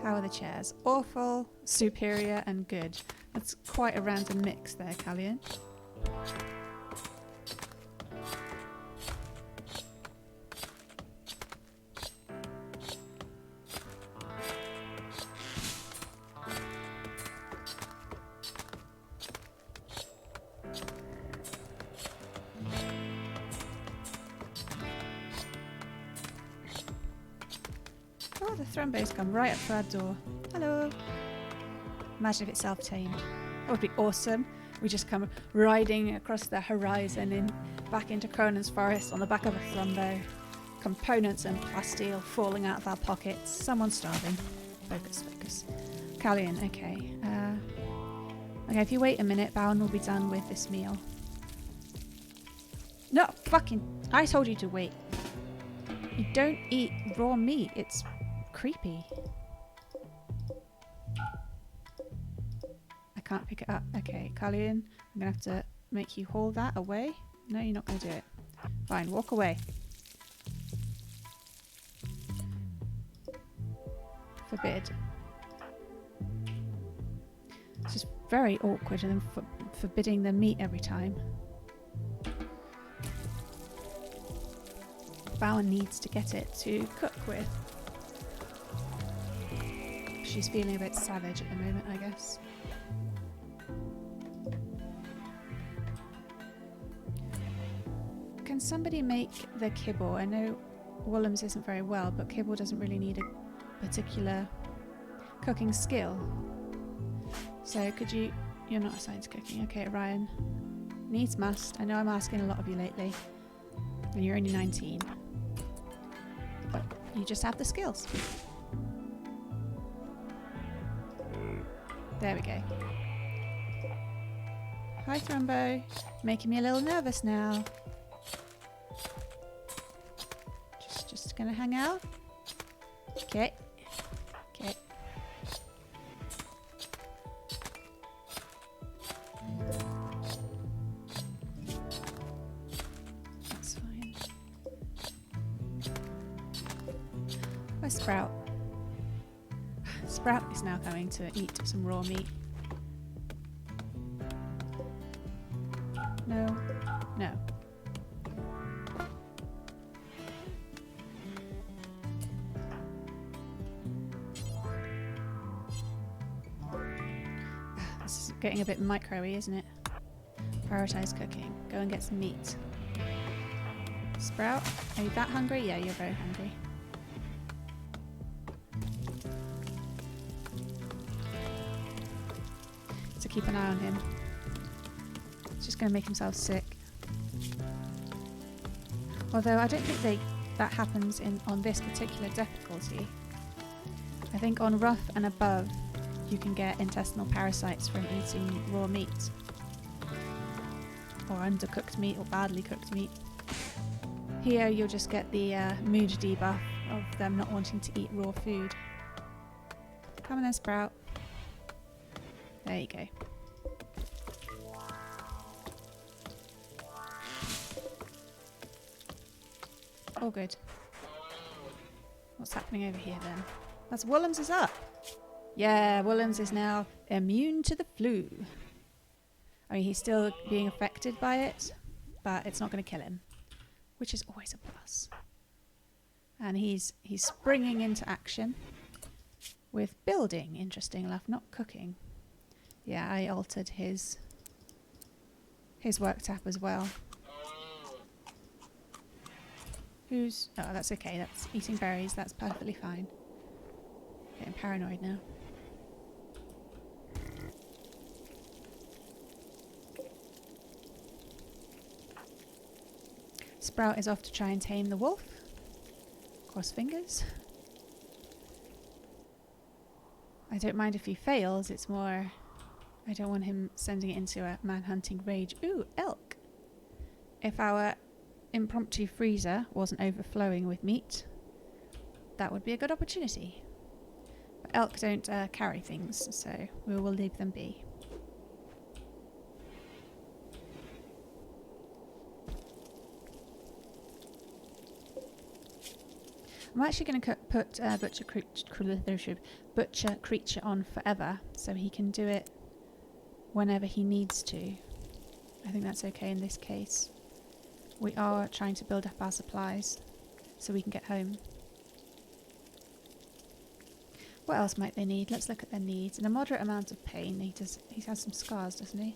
How are the chairs? Awful, superior, and good. That's quite a random mix there, Callion. Oh, the Thrumbos come right up to our door. Hello. Imagine if it's self-tamed. That would be awesome. We just come riding across the horizon back into Kronans forest on the back of a Thrumbo. Components and plasteel falling out of our pockets. Someone starving. Focus, focus. Callion, okay. Okay, if you wait a minute, Bowen will be done with this meal. No, fucking... I told you to wait. You don't eat raw meat. It's creepy. I can't pick it up. Okay, Callion, I'm going to have to make you haul that away. No, you're not going to do it. Fine, walk away. Forbid. It's just very awkward and then forbidding the meat every time. Bowen needs to get it to cook with. She's feeling a bit savage at the moment, I guess. Can somebody make the kibble? I know Woolham's isn't very well, but kibble doesn't really need a particular cooking skill. So could you... You're not assigned to cooking. Okay, Ryan. Needs must. I know I'm asking a lot of you lately. And you're only 19. But you just have the skills. There we go. Hi, Thrumbo. Making me a little nervous now. Just gonna hang out. Okay. Okay. That's fine. Where's Sprout? Sprout is now coming to eat some raw meat. No. No. This is getting a bit micro-y, isn't it? Prioritize cooking. Go and get some meat. Sprout, are you that hungry? Yeah, you're very hungry. So keep an eye on him. He's just going to make himself sick. Although I don't think that happens on this particular difficulty. I think on rough and above you can get intestinal parasites from eating raw meat. Or undercooked meat or badly cooked meat. Here you'll just get the mood debuff of them not wanting to eat raw food. Come on then, Sprout. There you go. All good. What's happening over here then? That's Woolham's is up. Yeah, Woolham's is now immune to the flu. I mean, he's still being affected by it, but it's not going to kill him, which is always a plus. And he's springing into action with building, interesting enough, not cooking. Yeah, I altered his work tab as well. Oh, that's okay. That's eating berries. That's perfectly fine. Getting paranoid now. Sprout is off to try and tame the wolf. Cross fingers. I don't mind if he fails. It's more... I don't want him sending it into a man-hunting rage. Ooh, elk! If our impromptu freezer wasn't overflowing with meat, that would be a good opportunity. But elk don't carry things, so we will leave them be. I'm actually going to put Butcher Creature on forever, so he can do it whenever he needs to. I think that's okay in this case. We are trying to build up our supplies so we can get home. What else might they need? Let's look at their needs. In a moderate amount of pain. He has some scars, doesn't he?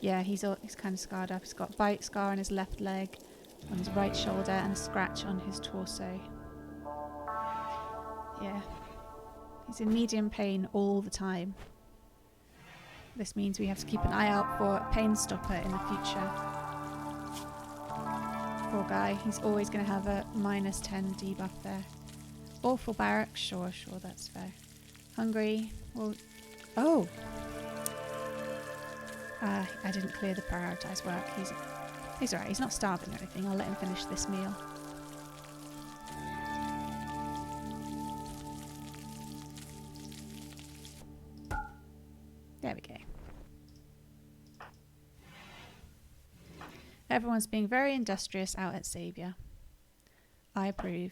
Yeah, he's kind of scarred up. He's got a bite scar on his left leg, on his right shoulder, and a scratch on his torso. Yeah. He's in medium pain all the time. This means we have to keep an eye out for a pain stopper in the future. Poor guy, he's always going to have a -10 debuff there. Awful barrack, sure, that's fair. Hungry, well, oh! I didn't clear the prioritised work. He's alright, he's not starving or anything. I'll let him finish this meal. There we go. Everyone's being very industrious out at Saviour. I approve.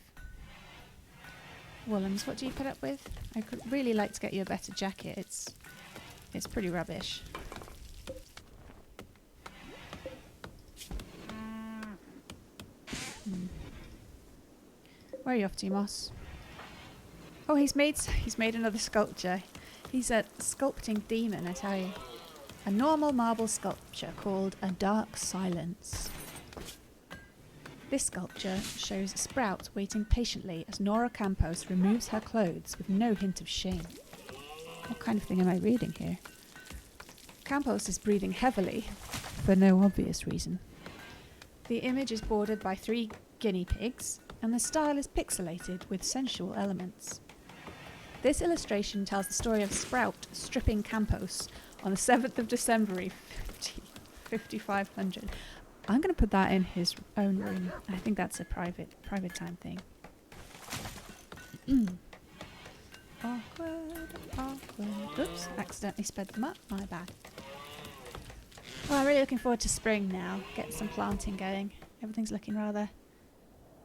Woolham's, what do you put up with? I could really like to get you a better jacket. It's pretty rubbish. Where are you off to, Moss? Oh, he's made another sculpture. He's a sculpting demon, I tell you. A normal marble sculpture called A Dark Silence. This sculpture shows Sprout waiting patiently as Nora Campos removes her clothes with no hint of shame. What kind of thing am I reading here? Campos is breathing heavily, for no obvious reason. The image is bordered by 3 guinea pigs, and the style is pixelated with sensual elements. This illustration tells the story of Sprout stripping Campos on the 7th of December 5500. I'm going to put that in his own room. I think that's a private time thing. Awkward. Oops, accidentally sped them up. My bad. Well, I'm really looking forward to spring now. Get some planting going. Everything's looking rather,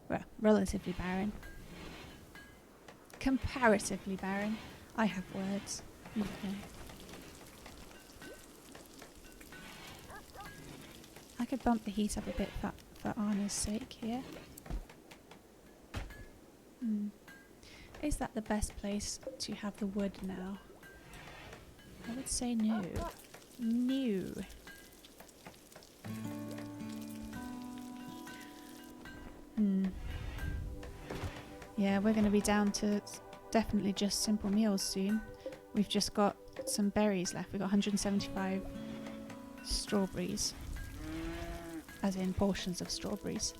well, relatively barren. Comparatively barren. I have words. Okay. I could bump the heat up a bit for Anna's sake here. Is that the best place to have the wood now? I would say no. No. Yeah, we're going to be down to definitely just simple meals soon. We've just got some berries left. We've got 175 strawberries. As in portions of strawberries.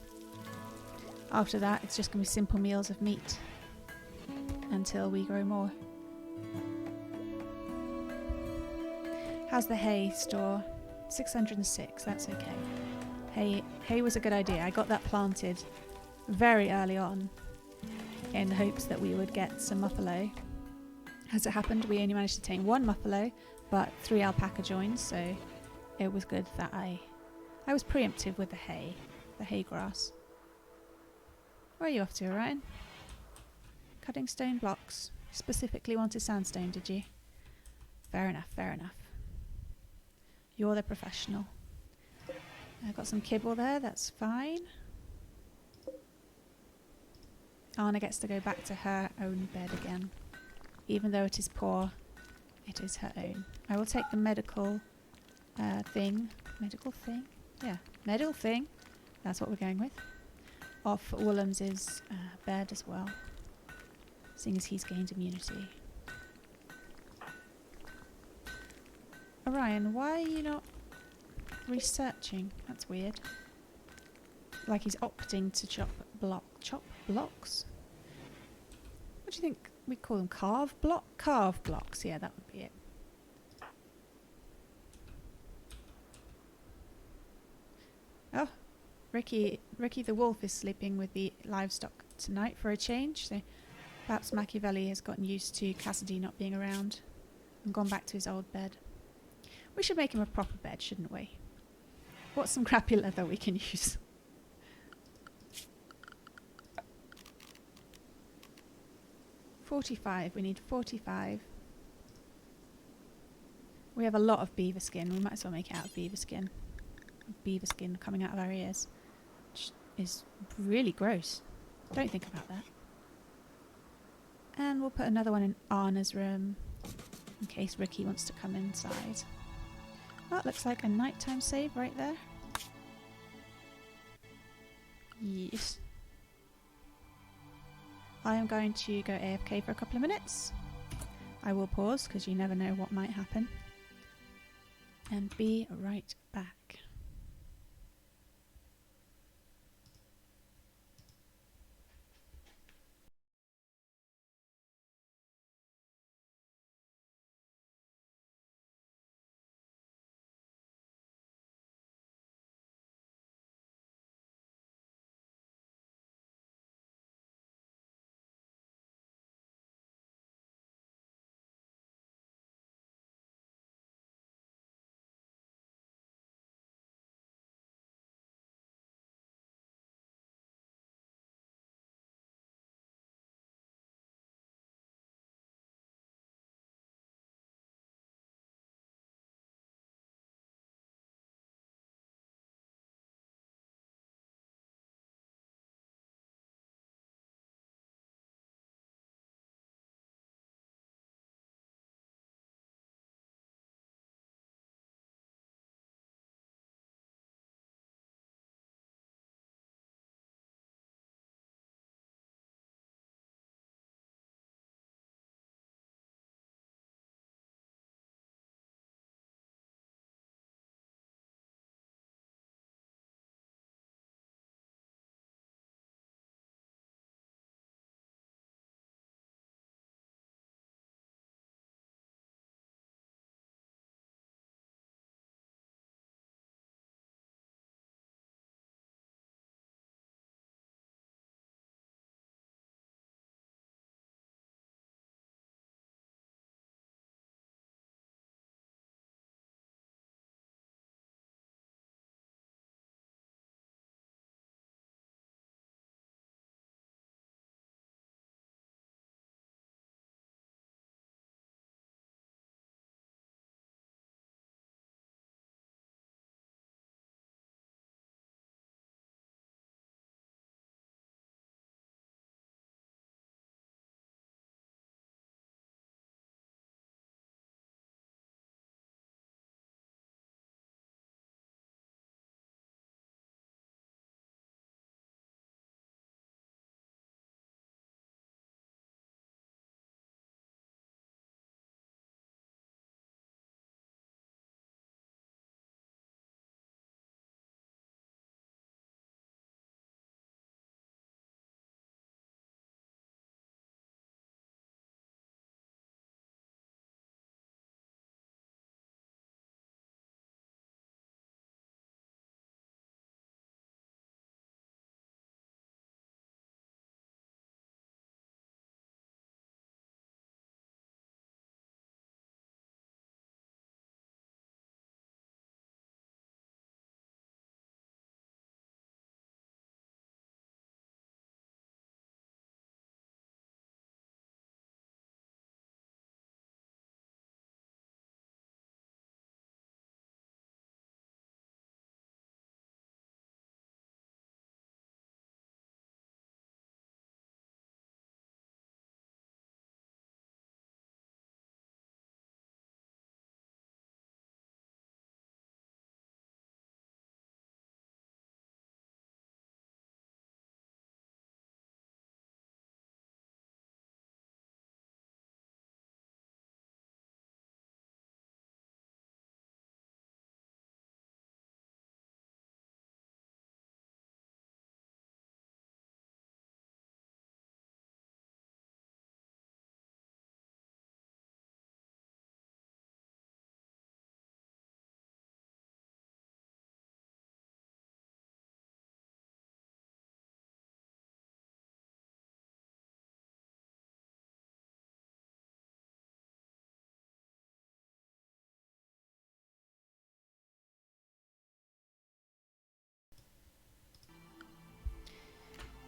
After that, it's just going to be simple meals of meat. Until we grow more. How's the hay store? 606, that's okay. Hay was a good idea. I got that planted very early on in the hopes that we would get some muffalo. As it happened, we only managed to tame 1 muffalo, but 3 alpaca joins, so it was good that I was preemptive with the hay grass. Where are you off to, Orion? Cutting stone blocks. Specifically wanted sandstone, did you? Fair enough, fair enough. You're the professional. I've got some kibble there, that's fine. Anna gets to go back to her own bed again. Even though it is poor, it is her own. I will take the medical thing. Medical thing? Yeah, medical thing. That's what we're going with. Off Willem's bed as well. Seeing as he's gained immunity. Orion, why are you not researching? That's weird. Like he's opting to chop blocks? What do you think we call them? Carve blocks, yeah, that would be it. Oh, Ricky the wolf is sleeping with the livestock tonight for a change, so perhaps Machiavelli has gotten used to Cassidy not being around and gone back to his old bed. We should make him a proper bed, shouldn't we? What's some crappy leather we can use? We need 45. We have a lot of beaver skin. We might as well make it out of beaver skin. Beaver skin coming out of our ears. Which is really gross. Don't think about that. And we'll put another one in Anna's room. In case Ricky wants to come inside. That looks like a nighttime save right there. Yes. I am going to go AFK for a couple of minutes. I will pause because you never know what might happen. And be right back.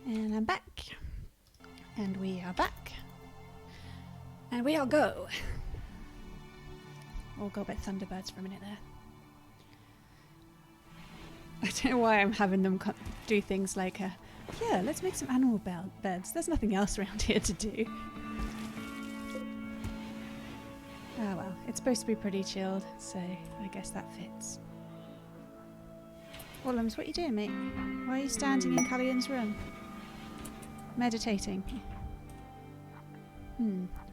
And I'm back. And we are back. And we are go. We'll go bit Thunderbirds for a minute there. I don't know why I'm having them do things like, yeah, let's make some animal beds. There's nothing else around here to do. Oh well, it's supposed to be pretty chilled, so I guess that fits. Wollums, what are you doing, mate? Why are you standing in Cullian's room? Meditating.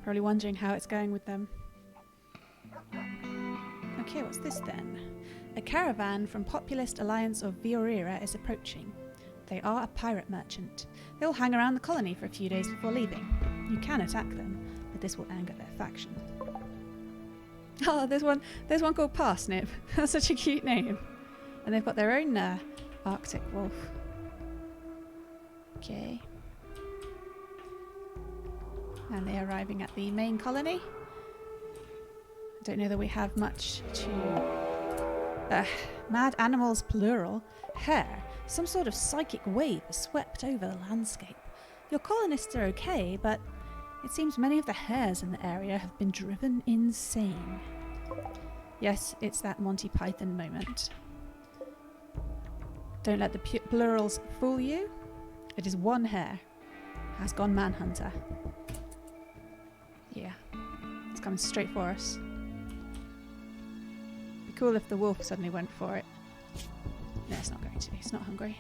Probably wondering how it's going with them. Okay, what's this then? A caravan from Populist Alliance of Viorira is approaching. They are a pirate merchant. They will hang around the colony for a few days before leaving. You can attack them, but this will anger their faction. Oh, there's one called Parsnip. That's such a cute name. And they've got their own Arctic wolf. Okay. And they're arriving at the main colony. I don't know that we have much to... mad animals, plural. Hair. Some sort of psychic wave has swept over the landscape. Your colonists are okay, but it seems many of the hares in the area have been driven insane. Yes, it's that Monty Python moment. Don't let the plurals fool you. It is one hare. Has gone manhunter. Yeah. It's coming straight for us. Be cool if the wolf suddenly went for it. No, it's not going to. It's not hungry.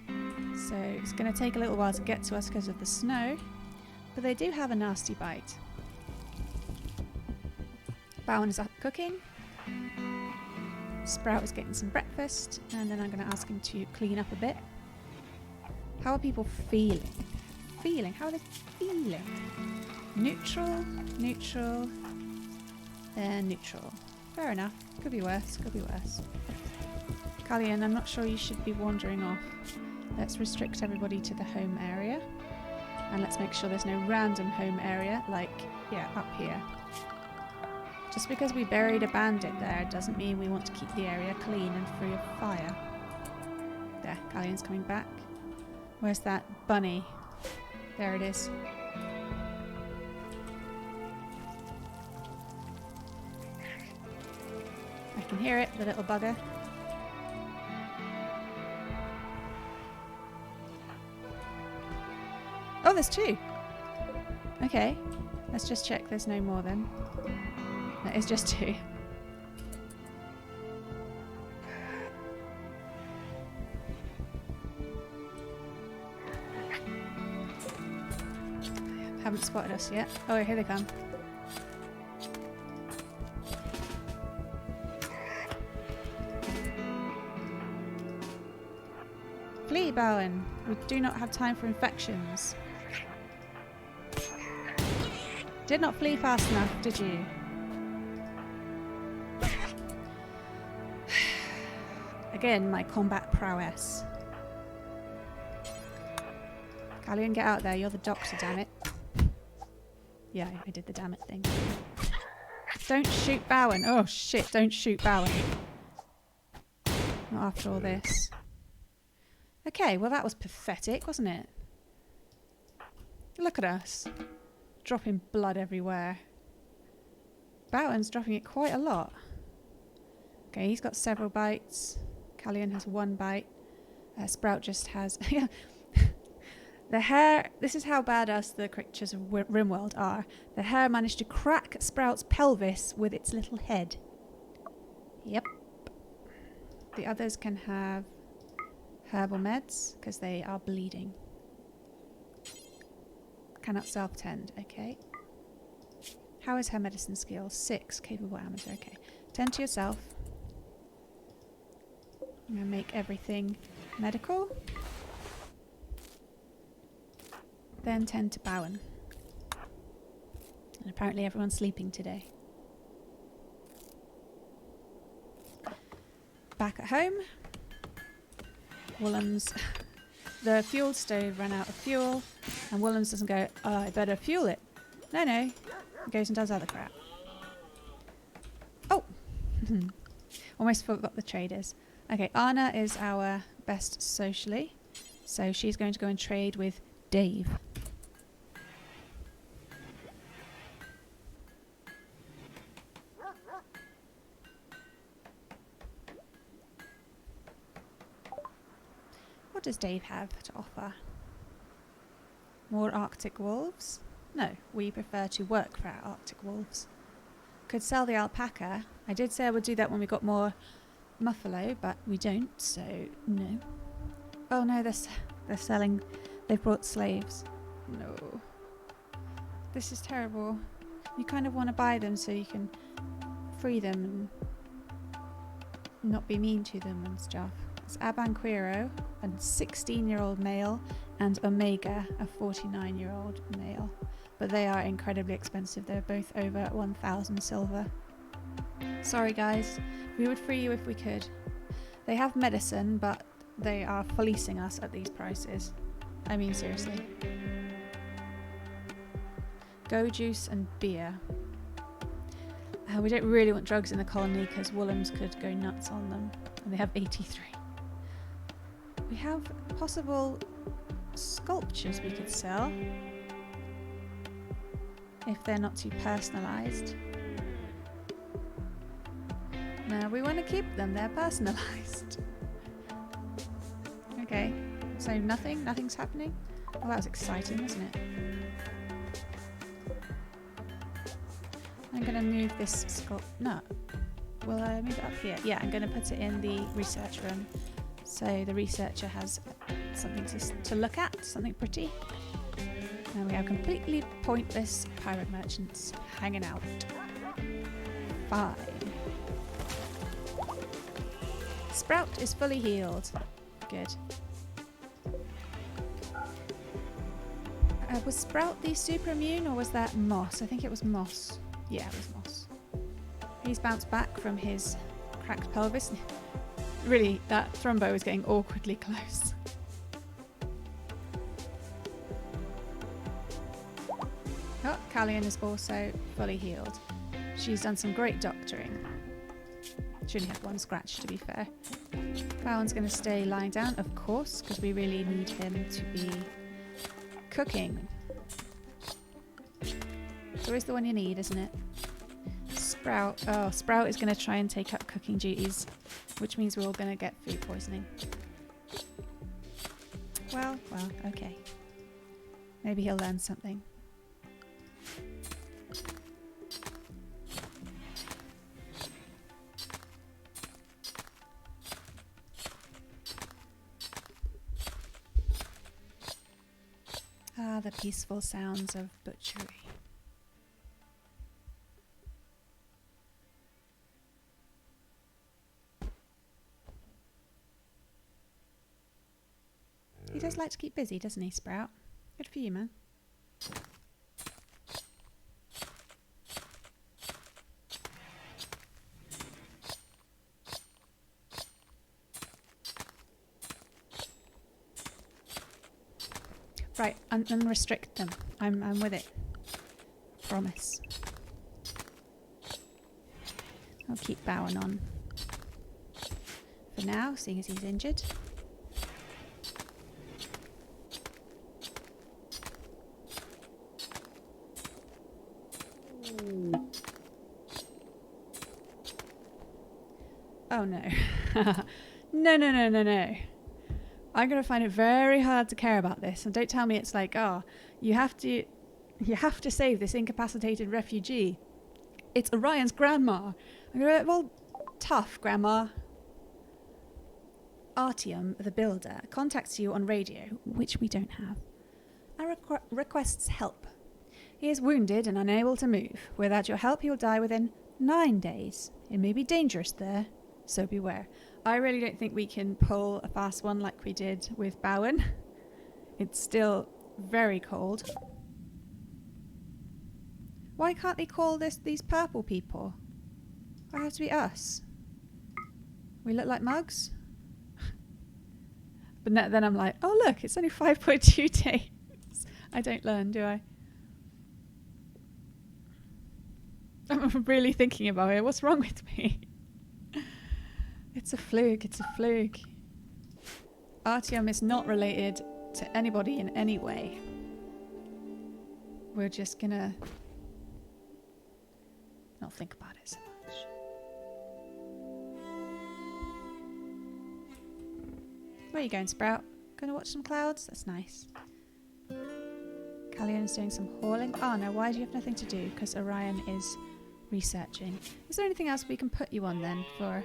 So it's going to take a little while to get to us because of the snow. But they do have a nasty bite. Bowen is up cooking. Sprout is getting some breakfast. And then I'm going to ask him to clean up a bit. How are people feeling? How are they feeling? Neutral, neutral, and neutral. Fair enough. Could be worse, could be worse. Callian, I'm not sure you should be wandering off. Let's restrict everybody to the home area. And let's make sure there's no random home area, like, yeah, up here. Just because we buried a bandit there doesn't mean we want to keep the area clean and free of fire. There, Callian's coming back. Where's that bunny? There it is. I can hear it, the little bugger. Oh, there's two! Okay, let's just check there's no more then. No, it's just two. Haven't spotted us yet. Oh, here they come. Flee, Bowen. We do not have time for infections. Did not flee fast enough, did you? Again, my combat prowess. Callian, get out there. You're the doctor, damn it. Yeah, I did the damn it thing. Don't shoot Bowen. Oh, shit. Don't shoot Bowen. Not after all this. Okay, well that was pathetic, wasn't it? Look at us. Dropping blood everywhere. Bowen's dropping it quite a lot. Okay, he's got several bites. Callian has one bite. Sprout just has... The hare... This is how badass the creatures of RimWorld are. The hare managed to crack Sprout's pelvis with its little head. Yep. The others can have herbal meds, because they are bleeding. Cannot self-tend, okay. How is her medicine skill? 6, capable amateur, okay. Tend to yourself. I'm going to make everything medical. Then tend to Bowen. And apparently everyone's sleeping today. Back at home. Wollums... The fuel stove ran out of fuel, and Wollums doesn't go, oh, I better fuel it. No, no. He goes and does other crap. Oh! Almost forgot the traders. Okay, Anna is our best socially. So she's going to go and trade with Dave. What does Dave have to offer? More Arctic wolves? No, we prefer to work for our Arctic wolves. Could sell the alpaca. I did say I would do that when we got more muffalo, but we don't, so no. Oh no, they're selling. They've brought slaves. No. This is terrible. You kind of want to buy them so you can free them and not be mean to them and stuff. It's Abanquiro, a 16-year-old male, and Omega, a 49-year-old male. But they are incredibly expensive. They're both over 1,000 silver. Sorry guys, we would free you if we could. They have medicine, but they are fleecing us at these prices. I mean, seriously. Go juice and beer. We don't really want drugs in the colony because Woolhams could go nuts on them. And they have 83. We have possible sculptures we could sell. If they're not too personalised. No, we want to keep them. They're personalised. Okay, so nothing's happening. Well, that was exciting, wasn't it? I'm going to move this no. Will I move it up here? Yeah, I'm going to put it in the research room. So the researcher has something to look at, something pretty. And we have completely pointless pirate merchants hanging out. Fine. Sprout is fully healed. Good. Was Sprout the super immune or was that Moss? I think it was Moss. Yeah, it was Moss. He's bounced back from his cracked pelvis. Really, that Thrumbo is getting awkwardly close. Oh, Callian is also fully healed. She's done some great doctoring. She only had one scratch, to be fair. Bowen's going to stay lying down, of course, because we really need him to be cooking. So is the one you need, isn't it? Sprout. Oh, Sprout is going to try and take up cooking duties, which means we're all going to get food poisoning. Well, okay. Maybe he'll learn something. Ah, the peaceful sounds of butchery. He does like to keep busy, doesn't he, Sprout? Good for you, man. Right, unrestrict them. I'm with it. Promise. I'll keep Bowen on. For now, seeing as he's injured. Oh no. No. I'm going to find it very hard to care about this. And don't tell me it's like, oh, you have to save this incapacitated refugee. It's Orion's grandma. I'm going to go, well, tough, Grandma. Artyom, the builder, contacts you on radio, which we don't have, and requests help. He is wounded and unable to move. Without your help, he will die within 9 days. It may be dangerous there, so beware. I really don't think we can pull a fast one like we did with Bowen. It's still very cold. Why can't they call these purple people? Why has to be us? We look like mugs? But then I'm like, oh look, it's only 5.2 days. I don't learn, do I? I'm really thinking about it. What's wrong with me? It's a fluke. Artyom is not related to anybody in any way. We're just gonna not think about it so much. Where are you going, Sprout? Gonna watch some clouds? That's nice. Callion is doing some hauling. Oh no, why do you have nothing to do? Because Orion is researching. Is there anything else we can put you on then for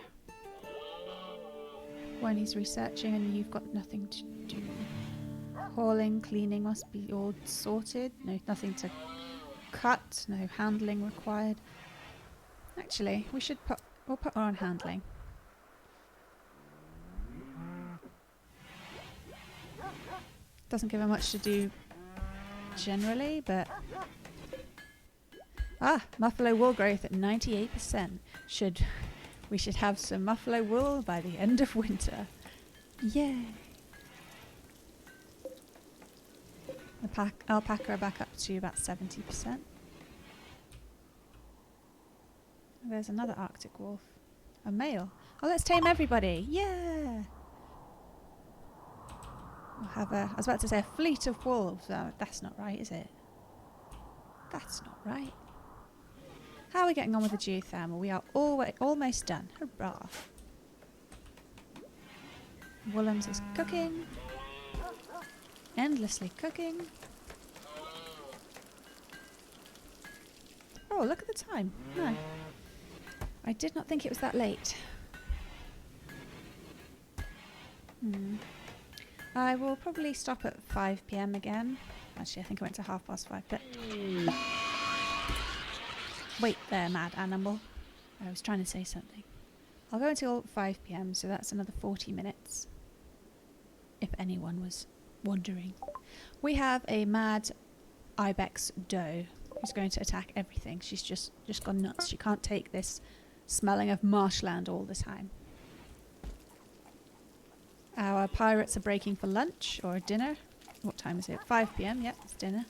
when he's researching and you've got nothing to do? Hauling, cleaning must be all sorted. No, nothing to cut. No handling required. Actually, we'll put her on handling. Doesn't give her much to do generally, but muffalo wool growth at 98%. We should have some muffalo wool by the end of winter. Yay! The alpaca are back up to about 70%. There's another Arctic wolf. A male. Oh, let's tame everybody. Yeah! We'll have I was about to say a fleet of wolves. That's not right, is it? That's not right. How are we getting on with the geothermal? We are almost done. Hurrah. Woolham's is cooking. Endlessly cooking. Oh, look at the time. No. I did not think it was that late. I will probably stop at 5 PM again. Actually, I think I went to 5:30, but... Wait there, mad animal. I was trying to say something. I'll go until 5 PM, so that's another 40 minutes. If anyone was wondering. We have a mad ibex doe who's going to attack everything. She's just gone nuts. She can't take this smelling of marshland all the time. Our pirates are breaking for lunch or dinner. What time is it? 5 PM. Yep, it's dinner.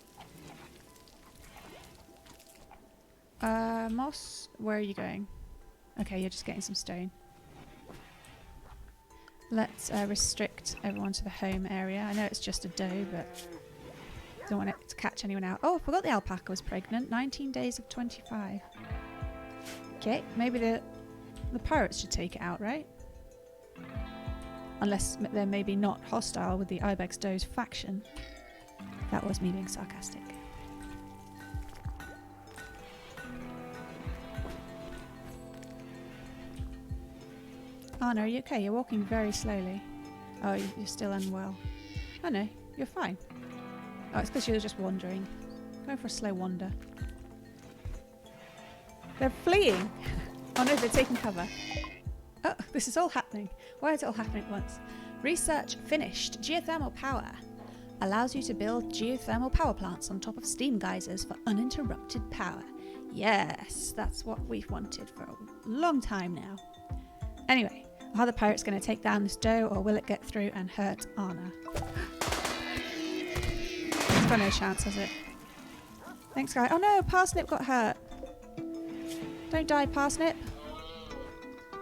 Moss, where are you going? Okay, you're just getting some stone. Let's restrict everyone to the home area. I know it's just a doe, but don't want it to catch anyone out. Oh, I forgot the alpaca was pregnant. 19 days of 25. Okay, maybe the pirates should take it out, right? Unless they're maybe not hostile with the ibex doe's faction. That was me being sarcastic. Anna, are you okay? You're walking very slowly. Oh, you're still unwell. Oh no, you're fine. Oh, it's because you're just wandering. Going for a slow wander. They're fleeing! Oh no, they're taking cover. Oh, this is all happening. Why is it all happening at once? Research finished. Geothermal power. Allows you to build geothermal power plants on top of steam geysers for uninterrupted power. Yes, that's what we've wanted for a long time now. Anyway, are the pirates going to take down this doe, or will it get through and hurt Anna? It's got no chance, has it? Thanks, guy. Oh no, Parsnip got hurt. Don't die, Parsnip.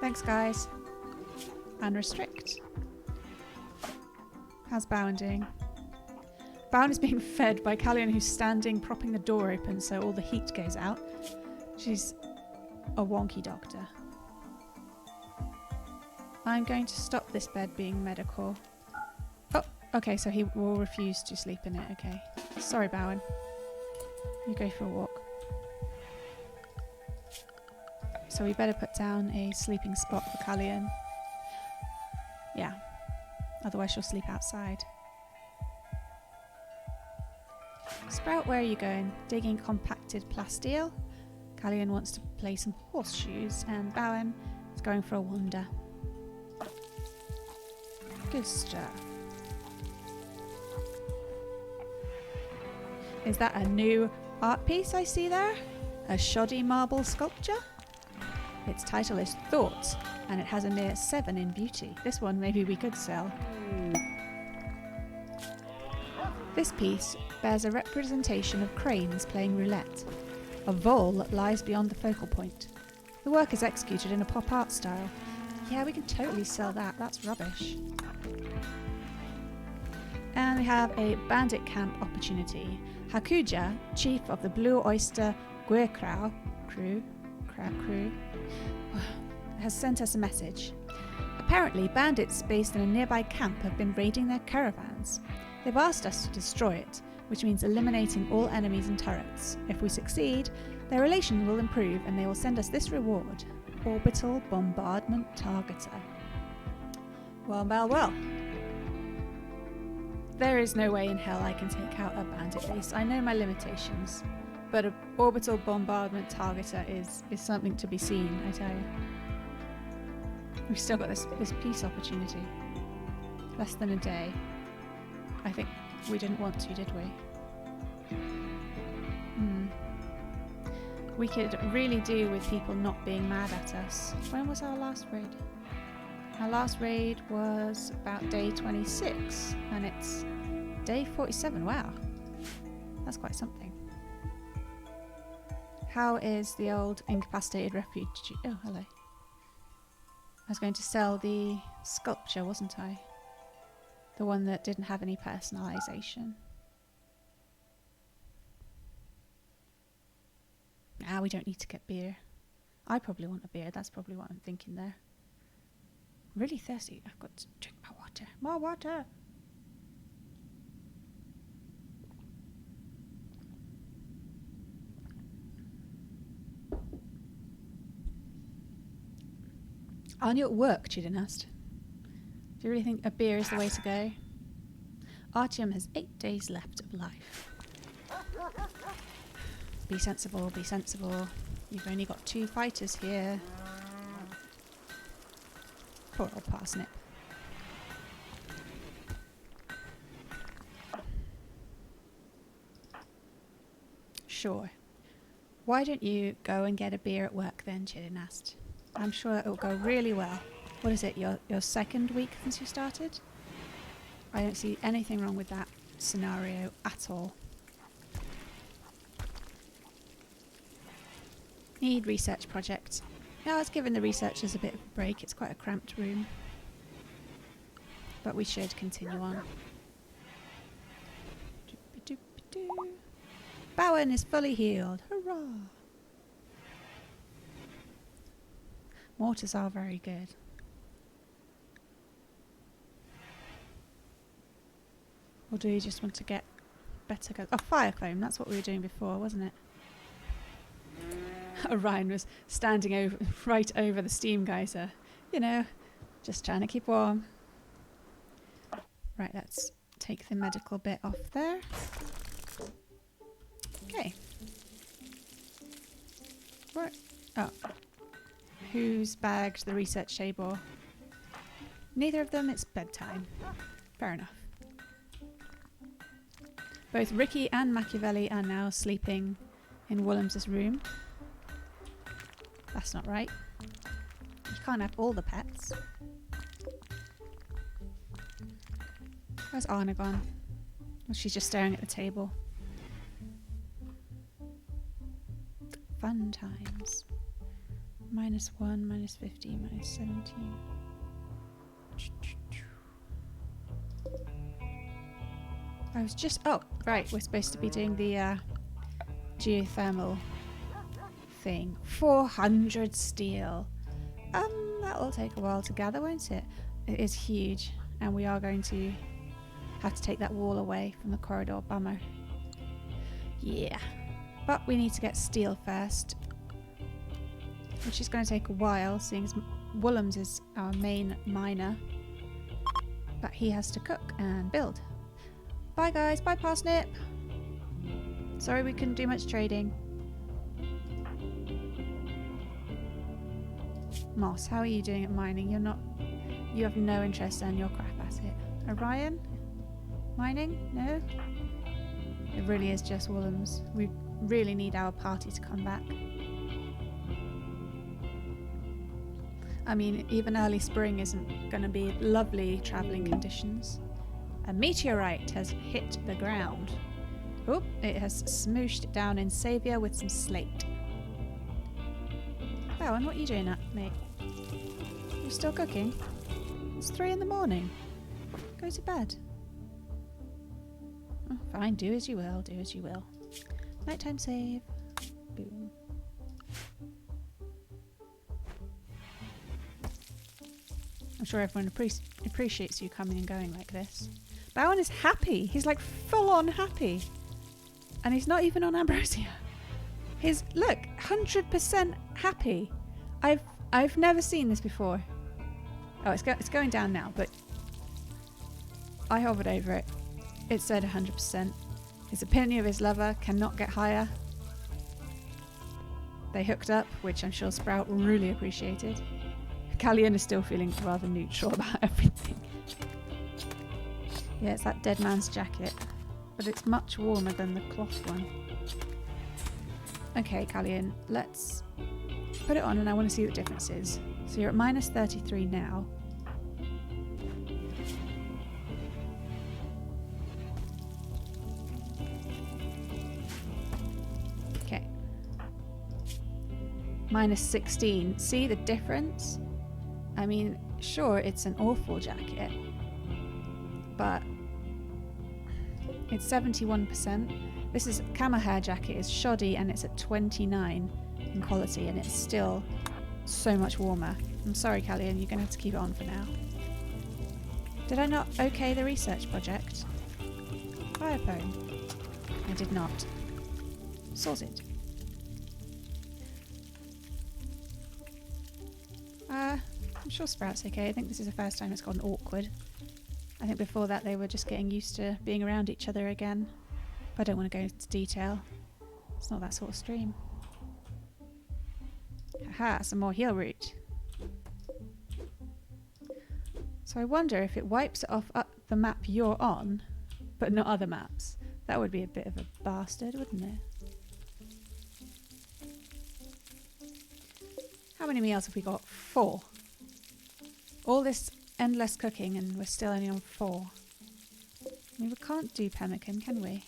Thanks, guys. And restrict. How's Bowen doing? Bowen is being fed by Callion, who's standing, propping the door open so all the heat goes out. She's a wonky doctor. I'm going to stop this bed being medical. Oh, okay, so he will refuse to sleep in it. Okay. Sorry, Bowen. You go for a walk. So we better put down a sleeping spot for Callion. Yeah. Otherwise she'll sleep outside. Sprout, where are you going? Digging compacted plasteel. Callion wants to play some horseshoes, and Bowen is going for a wander. Good stuff. Is that a new art piece I see there? A shoddy marble sculpture? Its title is Thoughts, and it has a mere 7 in beauty. This one maybe we could sell. This piece bears a representation of cranes playing roulette, a vole that lies beyond the focal point. The work is executed in a pop art style. Yeah, we can totally sell that. That's rubbish. And we have a bandit camp opportunity. Hakuja, chief of the Blue Oyster Guerkrau crew, has sent us a message. Apparently, bandits based in a nearby camp have been raiding their caravans. They've asked us to destroy it, which means eliminating all enemies and turrets. If we succeed, their relations will improve and they will send us this reward: Orbital Bombardment Targeter. Well. There is no way in hell I can take out a bandit base. I know my limitations, but an Orbital Bombardment Targeter is something to be seen, I tell you. We've still got this peace opportunity. Less than a day. I think we didn't want to, did we? We could really do with people not being mad at us. When was our last raid? Our last raid was about day 26, and it's day 47. Wow, that's quite something. How is the old incapacitated refugee? Oh, hello. I was going to sell the sculpture, wasn't I? The one that didn't have any personalisation. We don't need to get beer. I probably want a beer. That's probably what I'm thinking there. I'm really thirsty. I've got to drink my water. More water! Aren't you at work, Chidin asked. Do you really think a beer is the way to go? Artyom has 8 days left of life. Be sensible, be sensible. You've only got 2 fighters here. Poor old parsnip. Sure. Why don't you go and get a beer at work then, Chidin asked. I'm sure it'll go really well. What is it, your second week since you started? I don't see anything wrong with that scenario at all. Need research project. Now I was giving the researchers a bit of a break. It's quite a cramped room. But we should continue on. Bowen is fully healed. Hurrah! Mortars are very good. Or do you just want to get better guns? Oh, fire foam. That's what we were doing before, wasn't it? Orion was standing right over the steam geyser. You know, just trying to keep warm. Right, let's take the medical bit off there. Okay. Right. Oh. Who's bagged the research table? Neither of them. It's bedtime. Fair enough. Both Ricky and Machiavelli are now sleeping in Willem's room. That's not right. You can't have all the pets. Where's Anna gone? Oh, she's just staring at the table. Fun times. -1, -15, -17. I was just... Oh, right. We're supposed to be doing the geothermal thing. 400 steel. That'll take a while to gather, won't it? It is huge. And we are going to have to take that wall away from the corridor. Bummer. Yeah. But we need to get steel first. Which is going to take a while, seeing as Willems is our main miner. But he has to cook and build. Bye guys, bye Parsnip. Sorry we couldn't do much trading. Moss, how are you doing at mining? You have no interest and you're crap at it. Orion? Mining? No? It really is just Willems. We really need our party to come back. I mean, even early spring isn't going to be lovely travelling conditions. A meteorite has hit the ground. Oop, it has smooshed down in Saviour with some slate. Oh, and what are you doing, mate? You still cooking? It's 3 in the morning. Go to bed. Oh, fine, do as you will, do as you will. Nighttime save. Boom. I'm sure everyone appreciates you coming and going like this. Bowen is happy. He's like full on happy. And he's not even on ambrosia. He's, look, 100% happy. I've never seen this before. Oh, it's going down now, but I hovered over it. It said 100%. His opinion of his lover cannot get higher. They hooked up, which I'm sure Sprout really appreciated. Callian is still feeling rather neutral about everything. Yeah, it's that dead man's jacket, but it's much warmer than the cloth one. Okay, Callian, let's put it on and I want to see what the difference is. So you're at minus 33 now. Okay. Minus 16. See the difference? I mean, sure, it's an awful jacket, but it's 71%. This is camel hair jacket is shoddy and it's at 29 in quality and it's still so much warmer. I'm sorry, Callian, you're going to have to keep it on for now. Did I not okay the research project? Fire phone. I did not. Sorted. I'm sure Sprout's okay. I think this is the first time it's gotten awkward. I think before that they were just getting used to being around each other again. But I don't want to go into detail. It's not that sort of stream. Haha, some more heal root. So I wonder if it wipes it off the map you're on, but not other maps. That would be a bit of a bastard, wouldn't it? How many meals have we got? 4. All this endless cooking and we're still only on 4. I mean, we can't do pemmican, can we?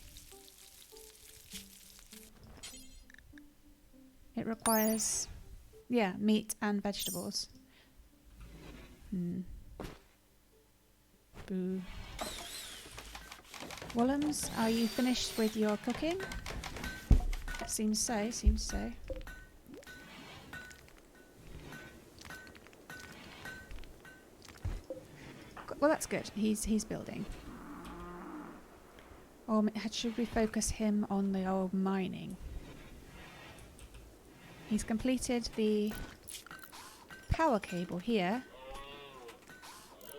It requires, yeah, meat and vegetables. Boo. Wollums, are you finished with your cooking? Seems so, seems so. Well, that's good. He's building. Or should we focus him on the old mining? He's completed the power cable here.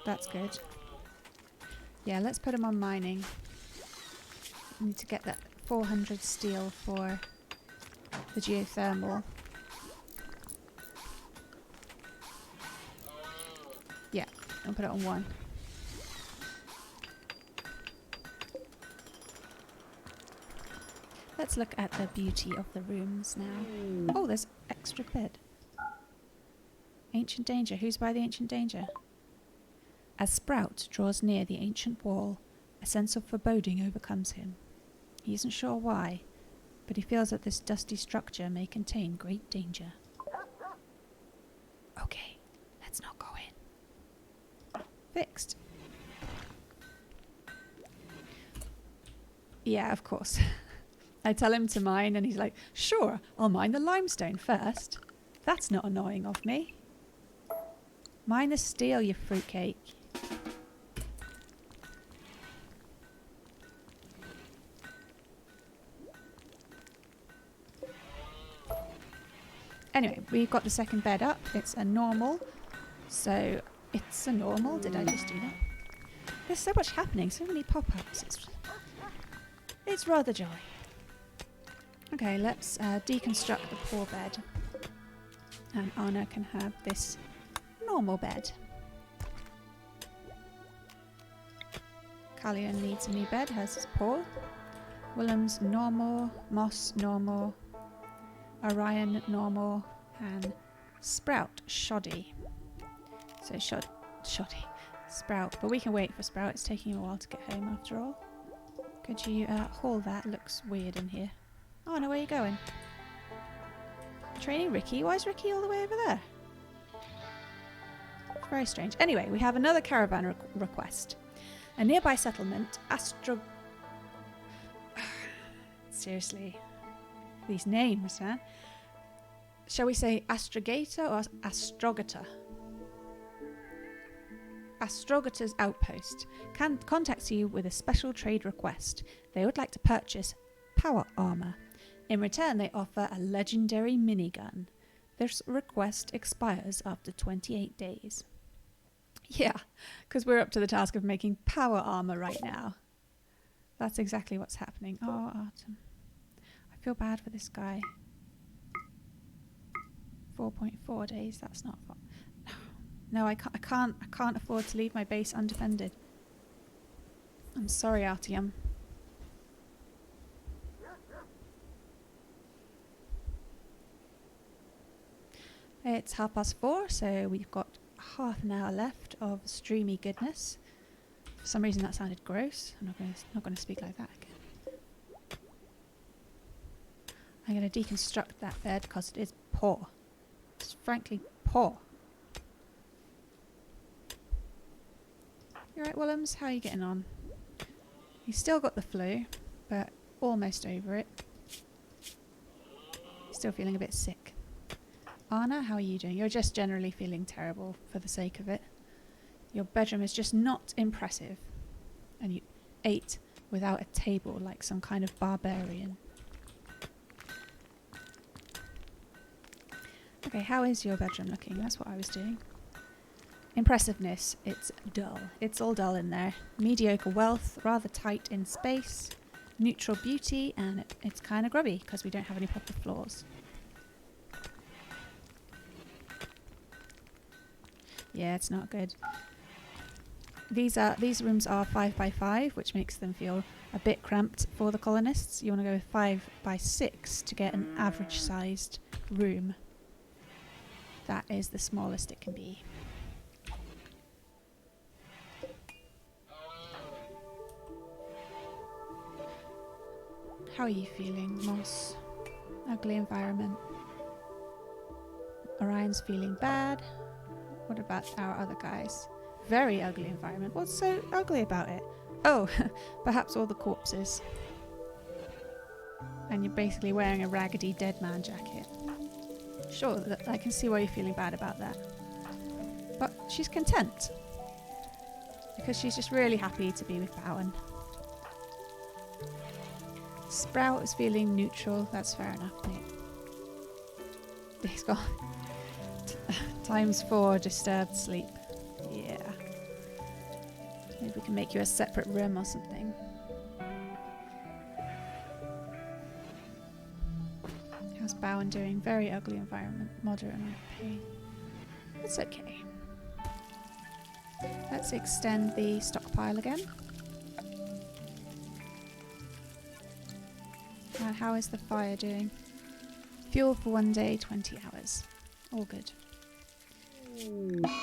That's good. Yeah, let's put him on mining. We need to get that 400 steel for the geothermal. Yeah, I'll put it on 1. Let's look at the beauty of the rooms now. Oh, there's extra bed. Ancient danger. Who's by the ancient danger? As Sprout draws near the ancient wall, a sense of foreboding overcomes him. He isn't sure why, but he feels that this dusty structure may contain great danger. Okay, let's not go in. Fixed. Yeah, of course. I tell him to mine and he's like, sure, I'll mine the limestone first. That's not annoying of me. Mine the steel, you fruitcake. Anyway, we've got the second bed up. It's a normal. So, it's a normal. Did I just do that? There's so much happening. So many pop-ups. It's rather jolly. Okay, let's deconstruct the poor bed. And Anna can have this normal bed. Callian needs a new bed. Hers is poor. Willem's normal. Moss normal. Orion normal. And Sprout shoddy. So shoddy. Sprout. But we can wait for Sprout. It's taking him a while to get home after all. Could you haul that? Looks weird in here. Oh no, where are you going? Training Ricky? Why is Ricky all the way over there? Very strange. Anyway, we have another caravan request. A nearby settlement, Seriously. These names, huh? Shall we say Astrogator or Astrogata? Astrogator's outpost contacts you with a special trade request. They would like to purchase power armor. In return, they offer a legendary minigun. This request expires after 28 days. Yeah, because we're up to the task of making power armor right now. That's exactly what's happening. Oh, Artem. I feel bad for this guy. 4.4 days, that's not fun. No, I can't afford to leave my base undefended. I'm sorry, Artyom. It's 4:30, so we've got half an hour left of streamy goodness. For some reason that sounded gross. I'm not going to speak like that again. I'm going to deconstruct that bed because it is poor. It's frankly poor. You alright, Willems? How are you getting on? He's still got the flu, but almost over it. Still feeling a bit sick. Anna, how are you doing? You're just generally feeling terrible for the sake of it. Your bedroom is just not impressive. And you ate without a table like some kind of barbarian. Okay, how is your bedroom looking? That's what I was doing. Impressiveness, it's dull. It's all dull in there. Mediocre wealth, rather tight in space. Neutral beauty, and it's kind of grubby because we don't have any proper floors. Yeah, it's not good. These rooms are 5x5, which makes them feel a bit cramped for the colonists. You want to go with 5x6 to get an average-sized room. That is the smallest it can be. How are you feeling, Moss? Ugly environment. Orion's feeling bad. What about our other guys? Very ugly environment. What's so ugly about it? Oh, perhaps all the corpses. And you're basically wearing a raggedy dead man jacket. Sure, I can see why you're feeling bad about that. But she's content. Because she's just really happy to be with Bowen. Sprout is feeling neutral. That's fair enough, mate. He's got ×4 disturbed sleep. Yeah. Maybe we can make you a separate room or something. How's Bowen doing? Very ugly environment. Moderate amount of pain. It's okay. Let's extend the stockpile again. And how is the fire doing? Fuel for 1 day, 20 hours. All good.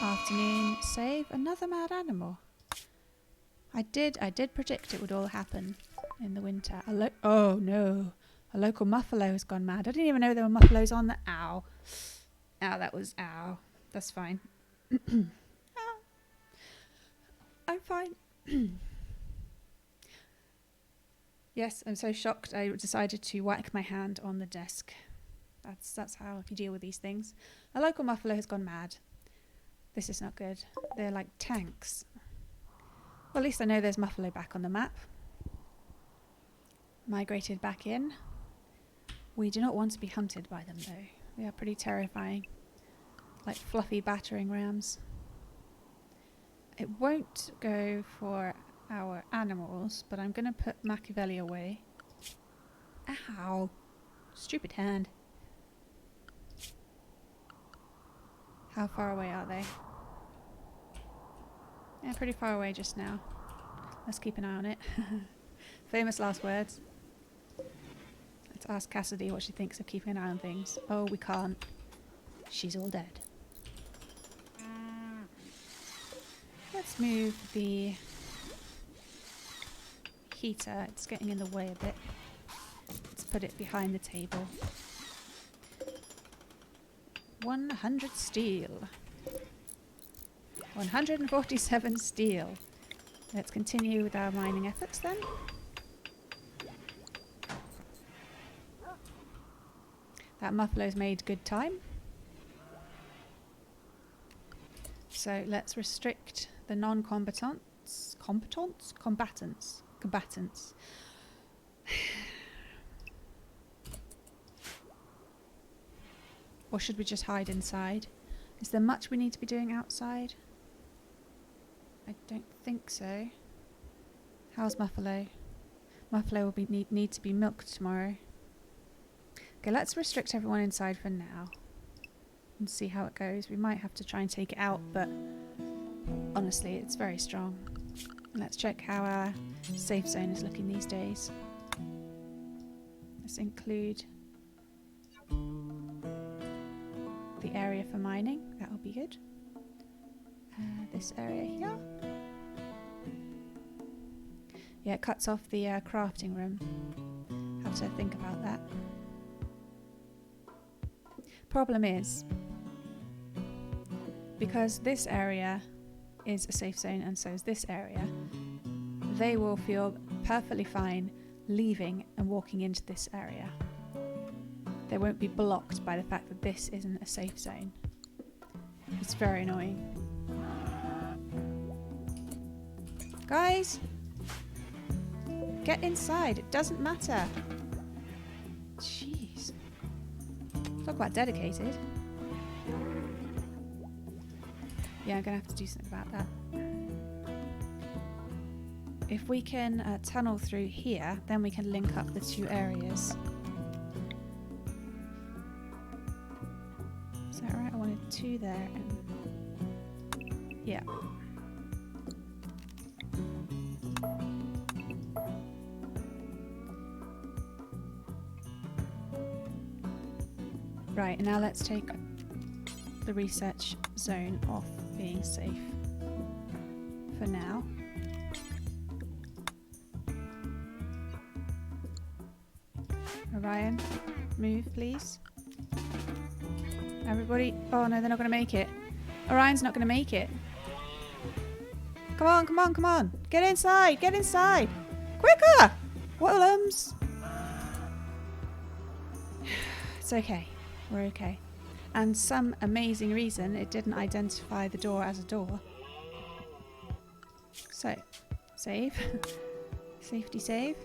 Afternoon save. Another mad animal. I did predict it would all happen in the winter. Oh no. A local muffalo has gone mad. I didn't even know there were muffalos on the... Ow. Ow, that was... Ow. That's fine. I'm fine. Yes, I'm so shocked I decided to whack my hand on the desk. That's how you deal with these things. A local muffalo has gone mad. This is not good. They're like tanks. Well, at least I know there's muffalo back on the map. Migrated back in. We do not want to be hunted by them though. They are pretty terrifying. Like fluffy battering rams. It won't go for our animals, but I'm going to put Machiavelli away. Ow. Stupid hand. How far away are they? Yeah, pretty far away just now. Let's keep an eye on it. Famous last words. Let's ask Cassidy what she thinks of keeping an eye on things. Oh, we can't. She's all dead. Let's move the heater. It's getting in the way a bit. Let's put it behind the table. 100 steel. 147 steel. Let's continue with our mining efforts then. That muffalo's made good time. So let's restrict the non-combatants. Combatants. Or should we just hide inside? Is there much we need to be doing outside? I don't think so. How's Muffalo? Muffalo will need to be milked tomorrow. Okay, let's restrict everyone inside for now. And see how it goes. We might have to try and take it out, but honestly, it's very strong. Let's check how our safe zone is looking these days. Let's include the area for mining. That will be good. This area here. Yeah, it cuts off the crafting room. Have to think about that. Problem is, because this area is a safe zone and so is this area, they will feel perfectly fine leaving and walking into this area. They won't be blocked by the fact that this isn't a safe zone. It's very annoying. Guys! Get inside, it doesn't matter. Jeez. Talk about dedicated. Yeah, I'm gonna have to do something about that. If we can tunnel through here, then we can link up the two areas. Is that right? I wanted 2 there and... yeah. Right, and now let's take the research zone off being safe for now. Orion, move please. Everybody, oh no, they're not going to make it. Orion's not going to make it. Come on, come on, come on. Get inside, get inside. Quicker! What'lums? It's okay. We're okay. And some amazing reason it didn't identify the door as a door. So, save. Safety save.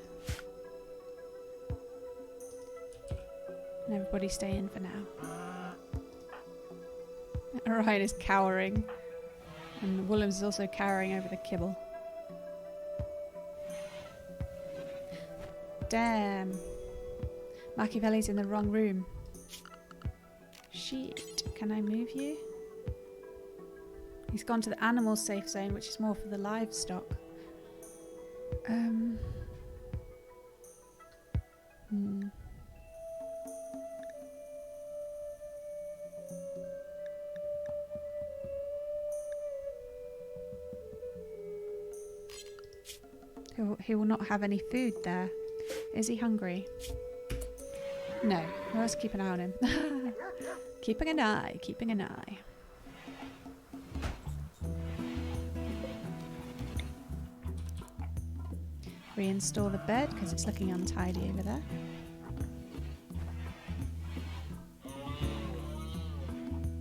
And everybody stay in for now. Orion is cowering. And Woolham's is also cowering over the kibble. Damn. Machiavelli's in the wrong room. Shit. Can I move you? He's gone to the animal safe zone, which is more for the livestock. He will not have any food there. Is he hungry? No. Well, let's keep an eye on him. Keeping an eye, keeping an eye. Reinstall the bed because it's looking untidy over there.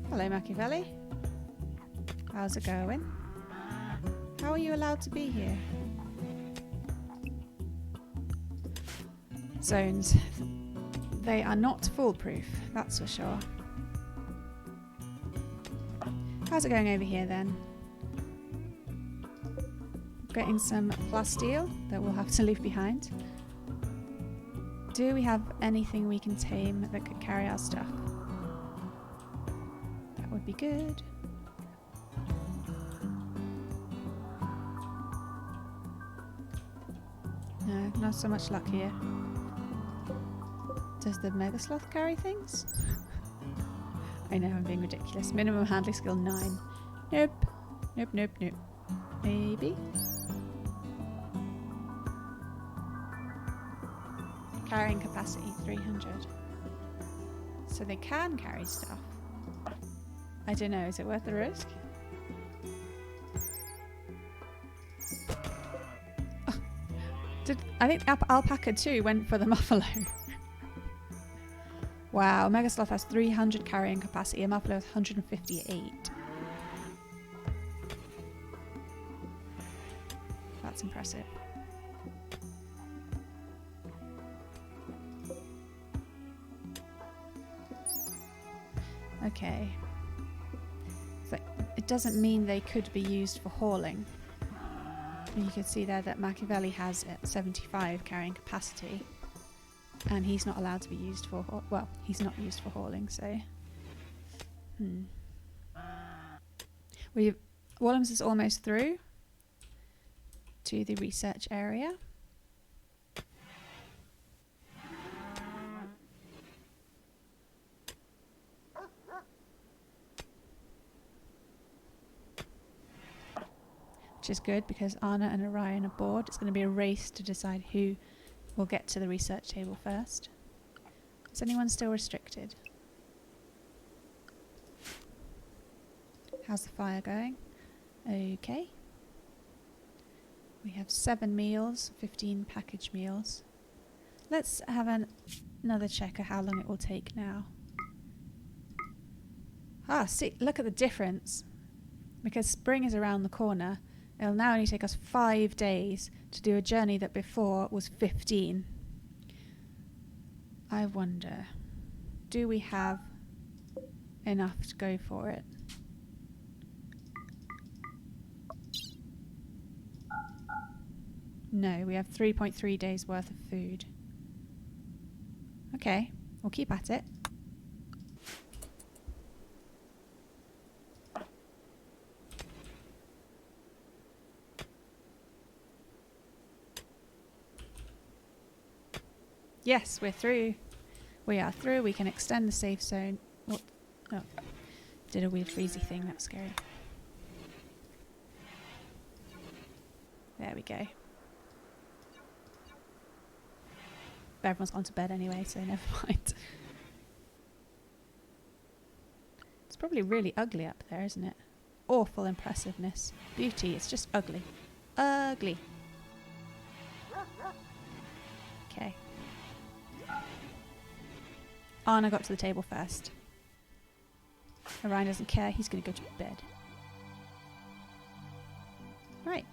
Hello, Machiavelli. How's it going? How are you allowed to be here? Zones. They are not foolproof, that's for sure. How's it going over here then? Getting some plasteel that we'll have to leave behind. Do we have anything we can tame that could carry our stuff? That would be good. No, not so much luck here. Does the Mega Sloth carry things? I know I'm being ridiculous. Minimum handling skill 9. Nope. Nope, nope, nope. Maybe. Carrying capacity 300. So they can carry stuff. I don't know, is it worth the risk? Oh, I think Alpaca 2 went for the Muffalo. Wow, Mega Sloth has 300 carrying capacity, a Muffalo has 158. That's impressive. Okay. So it doesn't mean they could be used for hauling. You can see there that Machiavelli has 75 carrying capacity, and he's not allowed to be used for, well, he's not used for hauling, so. Wallums is almost through to the research area. Which is good because Anna and Orion are bored. It's going to be a race to decide who will get to the research table first. Is anyone still restricted? How's the fire going? Okay. We have 7 meals, 15 package meals. Let's have another check of how long it will take now. Ah, see, look at the difference. Because spring is around the corner, it'll now only take us 5 days to do a journey that before was 15. I wonder, do we have enough to go for it? No, we have 3.3 days worth of food. Okay, we'll keep at it. Yes, we're through. We are through. We can extend the safe zone. What? Oh, did a weird freezy thing. That's scary. There we go. But everyone's gone to bed anyway, so never mind. It's probably really ugly up there, isn't it? Awful impressiveness. Beauty, it's just ugly. Ugly. Okay. Anna got to the table first. Orion doesn't care, he's going to go to bed. Right.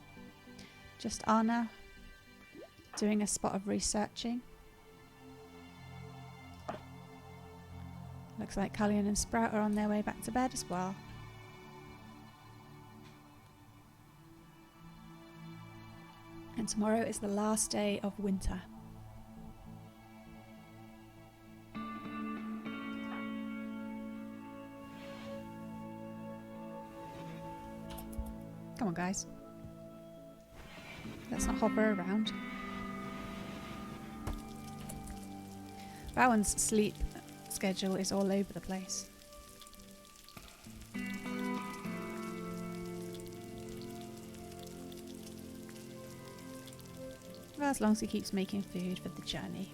Just Anna doing a spot of researching. Looks like Cullion and Sprout are on their way back to bed as well. And tomorrow is the last day of winter. Come on, guys. Let's not hover around. Bowen's sleep schedule is all over the place. Well, as long as he keeps making food for the journey.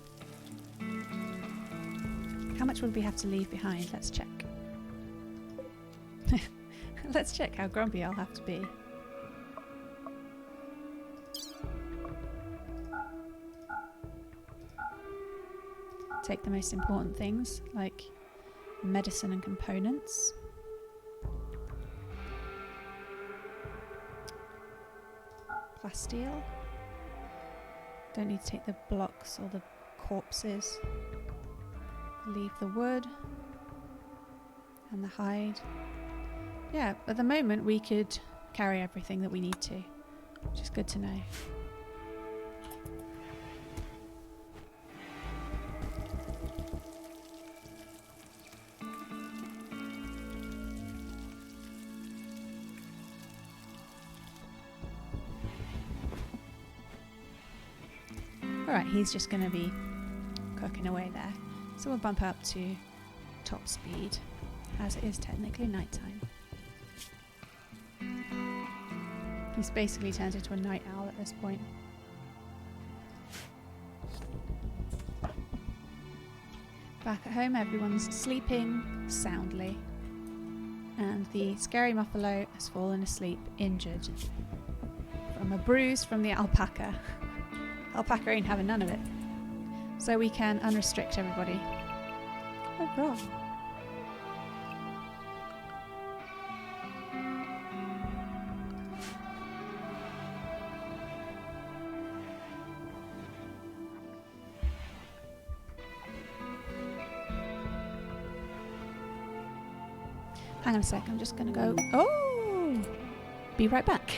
How much will we have to leave behind? Let's check. Let's check how grumpy I'll have to be. Take the most important things, like medicine and components. Plasteel. Don't need to take the blocks or the corpses. Leave the wood and the hide. Yeah, at the moment we could carry everything that we need to, which is good to know. Alright, he's just going to be cooking away there. So we'll bump up to top speed, as it is technically nighttime. He's basically turned into a night owl at this point. Back at home, everyone's sleeping soundly. And the scary Muffalo has fallen asleep, injured. From a bruise from the alpaca. Alpaca ain't having none of it. So we can unrestrict everybody. What went wrong? Hang on a sec, I'm just gonna go. Oh! Be right back.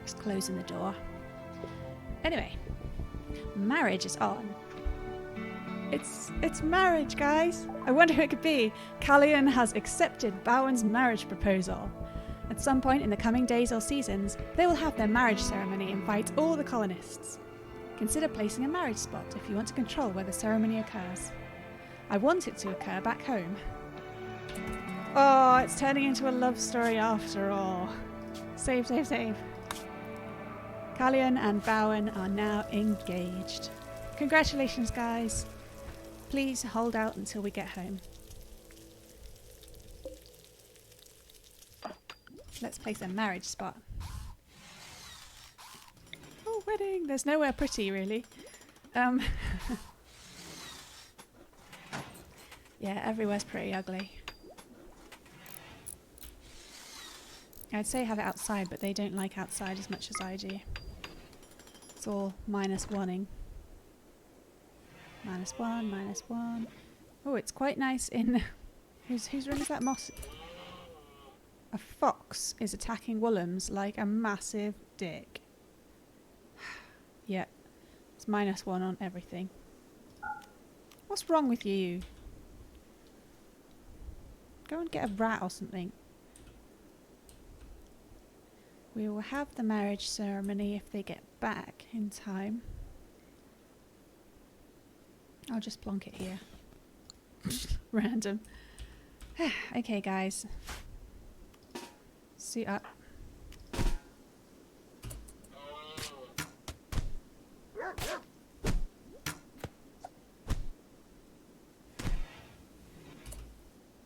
Just closing the door. Anyway, marriage is on. It's marriage, guys. I wonder who it could be. Callion has accepted Bowen's marriage proposal. At some point in the coming days or seasons, they will have their marriage ceremony and invite all the colonists. Consider placing a marriage spot if you want to control where the ceremony occurs. I want it to occur back home. Oh, it's turning into a love story after all. Save, save, save. Callion and Bowen are now engaged. Congratulations, guys. Please hold out until we get home. Let's place a marriage spot. Oh, wedding! There's nowhere pretty, really. Yeah, everywhere's pretty ugly. I'd say have it outside, but they don't like outside as much as I do. It's all -1ing. -1, -1. Oh, it's quite nice in... Whose room is that? Moss? A fox is attacking Woolhams like a massive dick. Yeah, it's -1 on everything. What's wrong with you? Go and get a rat or something. We will have the marriage ceremony if they get back in time. I'll just plonk it here. Random. Okay, guys. Suit up.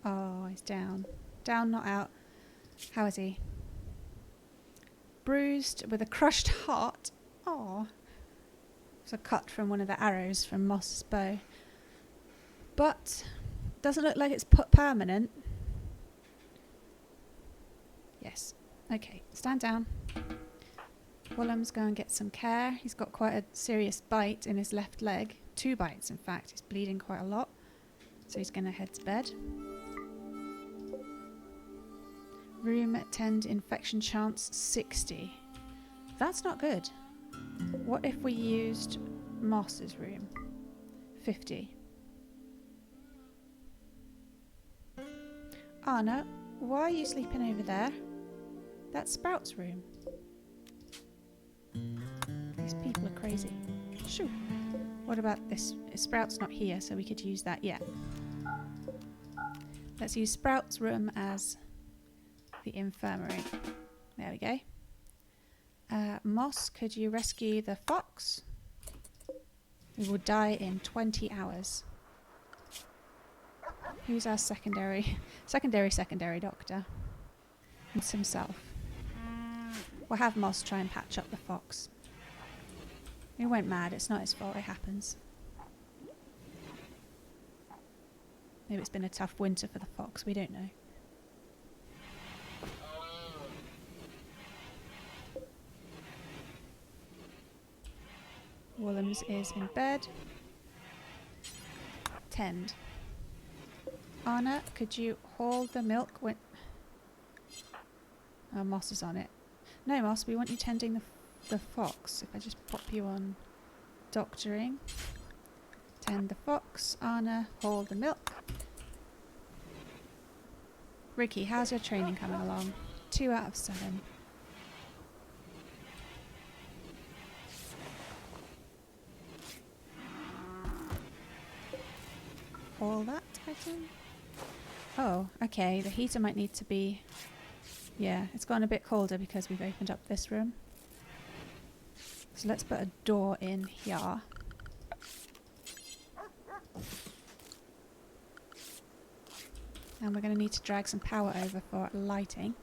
Oh, he's down. Down, not out. How is he? Bruised with a crushed heart. Oh. It's a cut from one of the arrows from Moss's bow. But doesn't look like it's put permanent. Yes. Okay, stand down. Woolham's go and get some care. He's got quite a serious bite in his left leg. 2 bites, in fact. He's bleeding quite a lot. So he's going to head to bed. Room 10 infection chance 60. That's not good. What if we used Moss's room? 50. Anna, why are you sleeping over there? That's Sprout's room. These people are crazy. Shoo. What about this? Sprout's not here, so we could use that yet. Let's use Sprout's room as the infirmary. There we go. Moss, could you rescue the fox? He will die in 20 hours. Who's our secondary doctor? It's himself. We'll have Moss try and patch up the fox. He went mad, it's not his fault, it happens. Maybe it's been a tough winter for the fox, we don't know. Woolhams is in bed. Tend. Anna, could you haul the milk when... Oh, Moss is on it. No, Moss, we want you tending the fox. If I just pop you on doctoring. Tend the fox. Anna, haul the milk. Ricky, how's your training coming along? 2 out of 7. All that item. Oh, okay. The heater might need to be... Yeah, it's gotten a bit colder because we've opened up this room. So let's put a door in here. And we're going to need to drag some power over for lighting.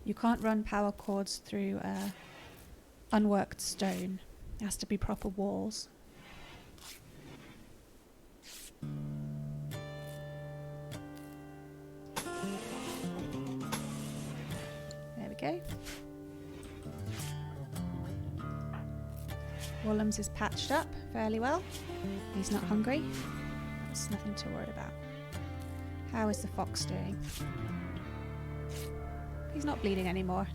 You can't run power cords through unworked stone. It has to be proper walls. There we go. Wollums is patched up fairly well. He's not hungry. That's nothing to worry about. How is the fox doing? He's not bleeding anymore.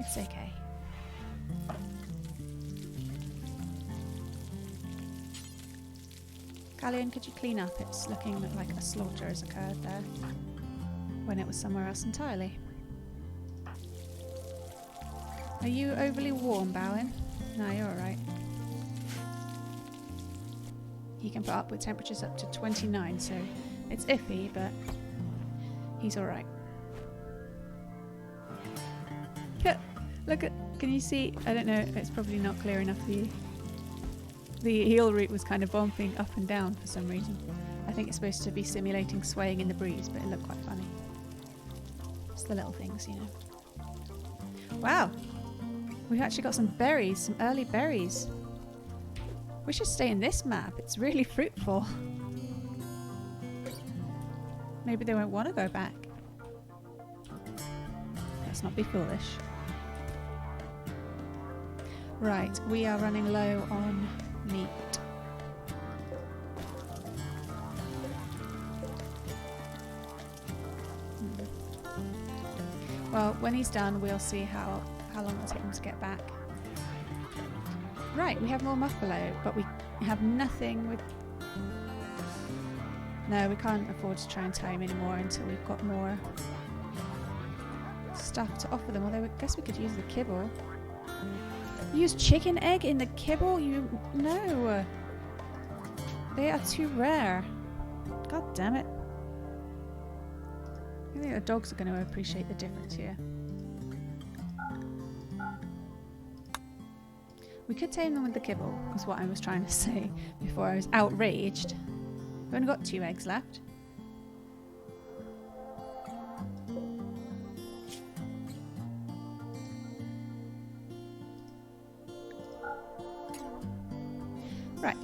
It's okay. Galleon, could you clean up? It's looking like a slaughter has occurred there when it was somewhere else entirely. Are you overly warm, Bowen? No, you're alright. He can put up with temperatures up to 29, so it's iffy, but he's alright. Look at, can you see? I don't know, it's probably not clear enough for you. The heel root was kind of bumping up and down for some reason. I think it's supposed to be simulating swaying in the breeze, but it looked quite funny. It's the little things, you know. Wow! We've actually got some berries, some early berries. We should stay in this map, it's really fruitful. Maybe they won't want to go back. Let's not be foolish. Right, we are running low on meat. Well, when he's done, we'll see how long it'll take him to get back. Right, we have more muffalo, but we have nothing with... No, we can't afford to try and tie him anymore until we've got more stuff to offer them, although I guess we could use the kibble. Use chicken egg in the kibble? No! They are too rare. God damn it. I think the dogs are going to appreciate the difference here. We could tame them with the kibble, is what I was trying to say before I was outraged. We've only got 2 eggs left. Right.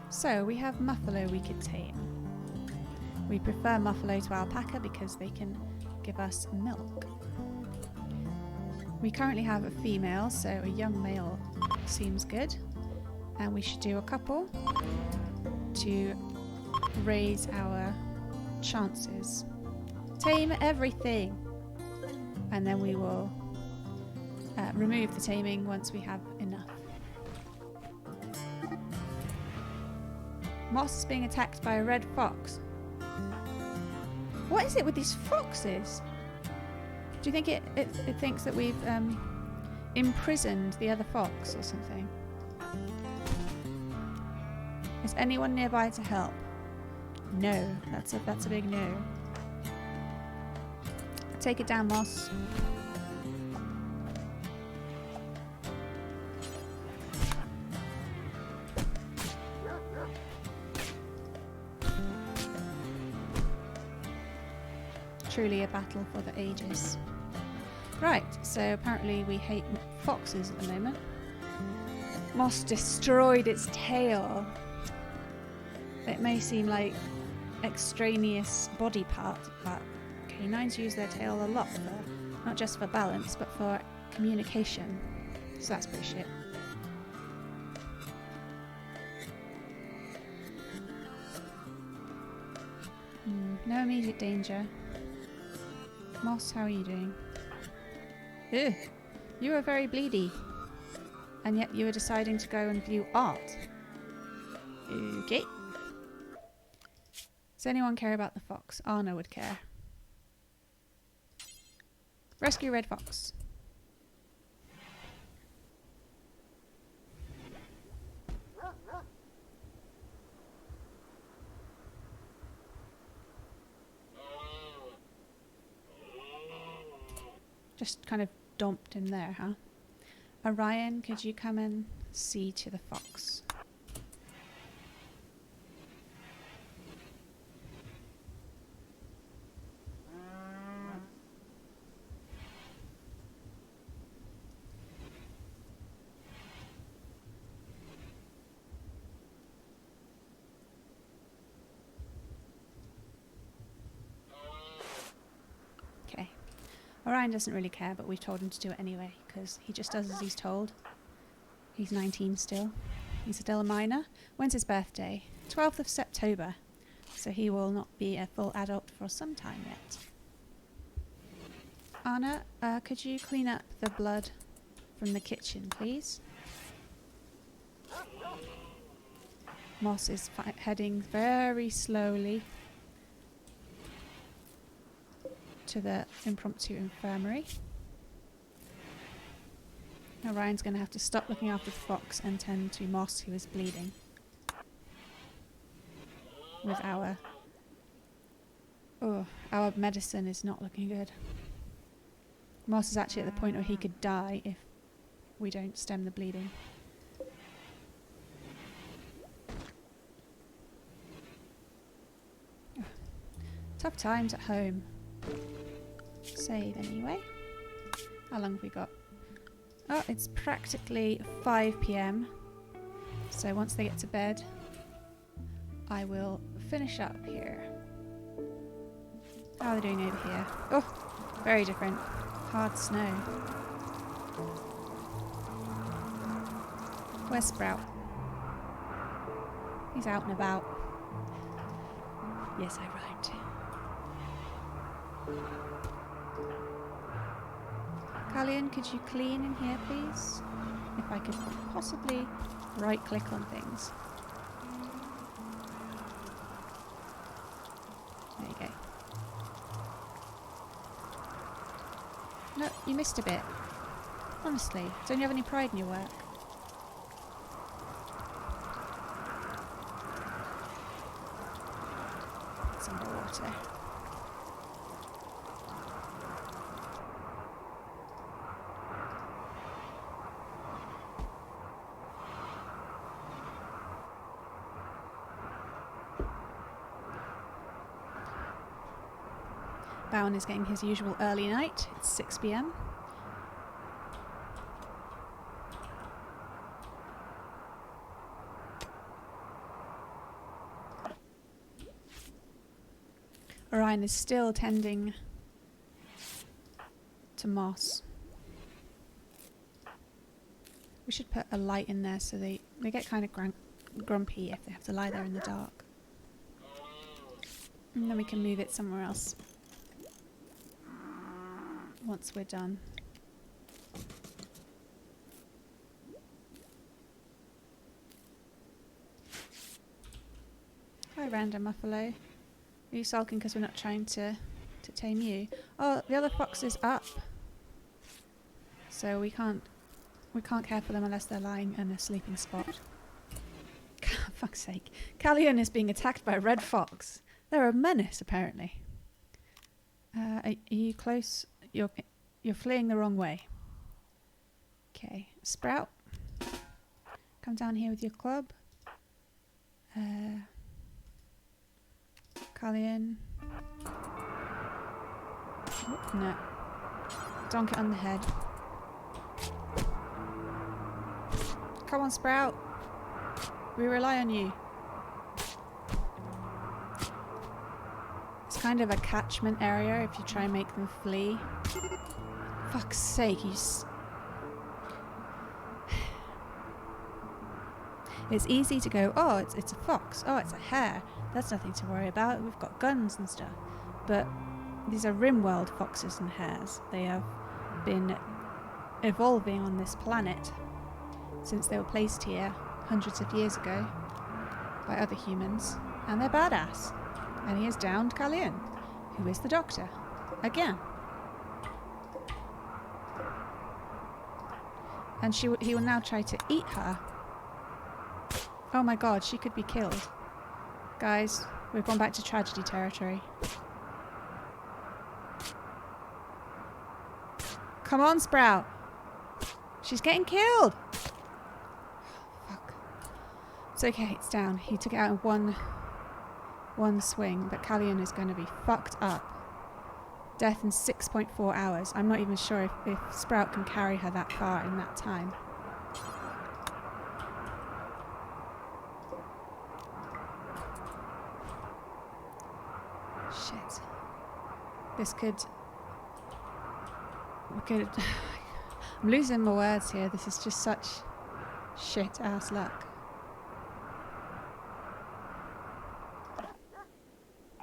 So we have muffalo we could tame. We prefer muffalo to alpaca because they can give us milk. We currently have a female, so a young male seems good. And we should do a couple to raise our chances. Tame everything! And then we will remove the taming once we have enough. Moss is being attacked by a red fox. What is it with these foxes? Do you think it thinks that we've imprisoned the other fox or something? Is anyone nearby to help? No, that's a big no. Take it down, Moss. Truly a battle for the ages. Right, so apparently we hate foxes at the moment. Moss destroyed its tail. It may seem like extraneous body part, but canines use their tail a lot for, not just for balance, but for communication. So that's pretty shit. No immediate danger. Moss, how are you doing? Ugh, you are very bleedy. And yet you are deciding to go and view art. Okay. Does anyone care about the fox? Arna would care. Rescue red fox. Just kind of dumped in there, huh? Orion, could you come and see to the fox? Okay. Orion doesn't really care, but we've told him to do it anyway, because he just does as he's told. He's 19 still. He's still a minor. When's his birthday? 12th of September. So he will not be a full adult for some time yet. Anna, could you clean up the blood from the kitchen, please? Moss is heading very slowly to the impromptu infirmary. Now Ryan's going to have to stop looking after the fox and tend to Moss, who is bleeding. With our medicine is not looking good. Moss is actually at the point where he could die if we don't stem the bleeding. Tough times at home. Save anyway. How long have we got? Oh, it's practically 5 PM. So once they get to bed, I will finish up here. How are they doing over here? Oh, very different. Hard snow. Where's Sprout? He's out and about. Yes, I rhymed. Callian, could you clean in here, please? If I could possibly right-click on things. There you go. No, you missed a bit. Honestly, don't you have any pride in your work? Some more water. Bowen is getting his usual early night. It's 6 PM. Orion is still tending to Moss. We should put a light in there so they get kind of grumpy if they have to lie there in the dark. And then we can move it somewhere else once we're done. Hi, random Muffalo. Are you sulking because we're not trying to tame you? Oh, the other fox is up, so we can't care for them unless they're lying in a sleeping spot. Fuck's sake! Callian is being attacked by a red fox. They're a menace, apparently. Are you close? You're fleeing the wrong way. Okay, Sprout, come down here with your club. Callian. Oh, no. Donk it on the head. Come on, Sprout. We rely on you. It's kind of a catchment area if you try and make them flee. Fuck's sake, It's easy to go, oh, it's a fox, oh, it's a hare. That's nothing to worry about. We've got guns and stuff. But these are RimWorld foxes and hares. They have been evolving on this planet since they were placed here hundreds of years ago by other humans. And they're badass. And he has downed Callian, who is the doctor. Again. And he will now try to eat her. Oh my god, she could be killed. Guys, we've gone back to tragedy territory. Come on, Sprout. She's getting killed. Fuck. It's okay, it's down. He took it out in one swing, but Callion is going to be fucked up. Death in 6.4 hours. I'm not even sure if Sprout can carry her that far in that time. Shit. This could... I'm losing my words here. This is just such shit ass luck.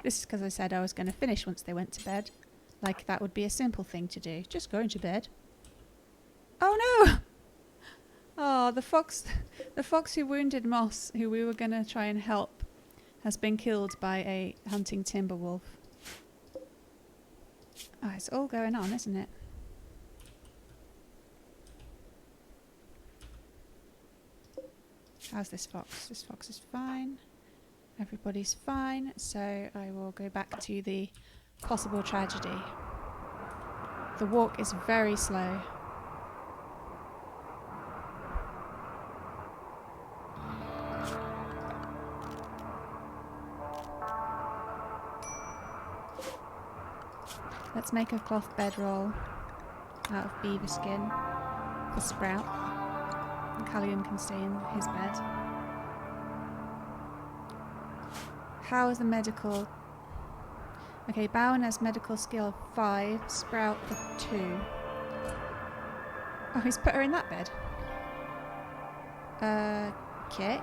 This is because I said I was going to finish once they went to bed. Like that would be a simple thing to do. Just going to bed. Oh no! Oh, the fox who wounded Moss, who we were going to try and help, has been killed by a hunting timber wolf. Oh, it's all going on, isn't it? How's this fox? This fox is fine. Everybody's fine. So I will go back to the possible tragedy. The walk is very slow. Let's make a cloth bedroll out of beaver skin for Sprout. And Callion can stay in his bed. How is the medical... Okay, Bowen has medical skill of 5, Sprout of 2. Oh, he's put her in that bed. Okay.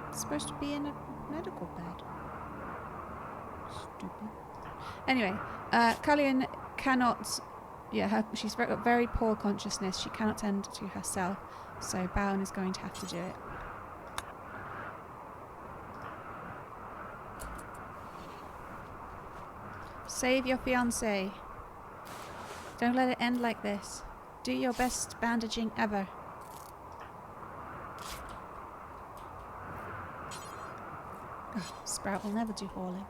It's supposed to be in a medical bed. Stupid. Anyway, Callion cannot... Yeah, she's got very poor consciousness. She cannot tend to herself. So Bowen is going to have to do it. Save your fiancé. Don't let it end like this. Do your best bandaging ever. Oh, Sprout will never do hauling.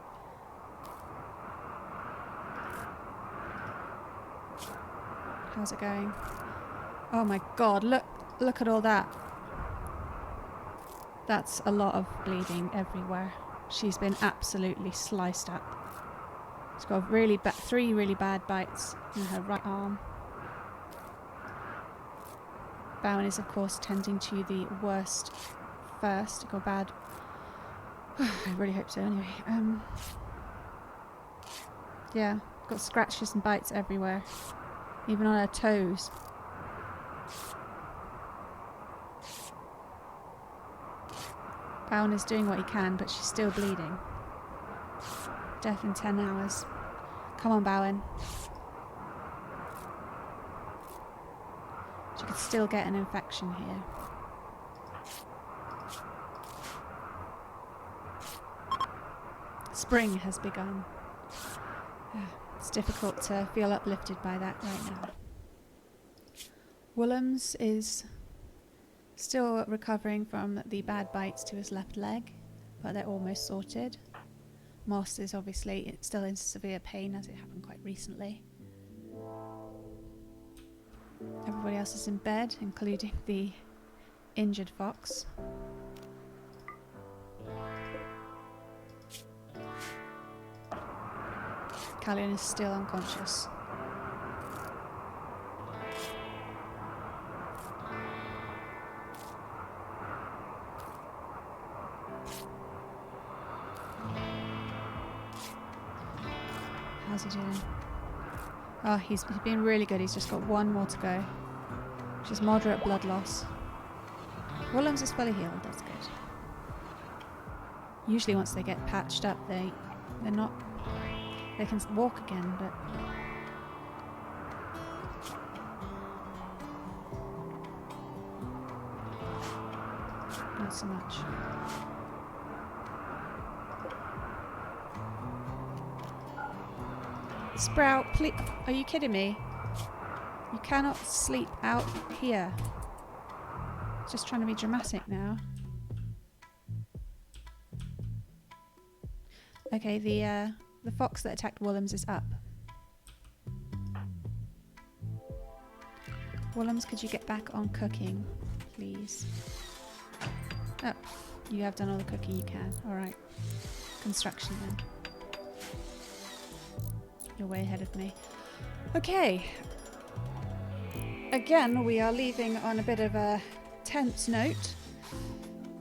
How's it going? Oh my god, look at all that. That's a lot of bleeding everywhere. She's been absolutely sliced up. She's got really 3 really bad bites in her right arm. Bowen is of course tending to the worst first. Got bad. I really hope so anyway. Yeah, got scratches and bites everywhere. Even on her toes. Bowen is doing what he can, but she's still bleeding. Death in 10 hours. Come on, Bowen. She could still get an infection here. Spring has begun. It's difficult to feel uplifted by that right now. Woolhams is still recovering from the bad bites to his left leg, but they're almost sorted. Moss is obviously still in severe pain as it happened quite recently. Everybody else is in bed, including the injured fox. Callion is still unconscious. How's he doing? Oh, he's been really good. He's just got 1 more to go, which is moderate blood loss. Woolhams is fully healed. That's good. Usually, once they get patched up, they're not. They can walk again, but not so much. Sprout, please. Are you kidding me? You cannot sleep out here. Just trying to be dramatic now. Okay, the The fox that attacked Woolhams is up. Woolhams, could you get back on cooking, please? Oh, you have done all the cooking you can. Alright. Construction then. You're way ahead of me. Okay. Again, we are leaving on a bit of a tense note.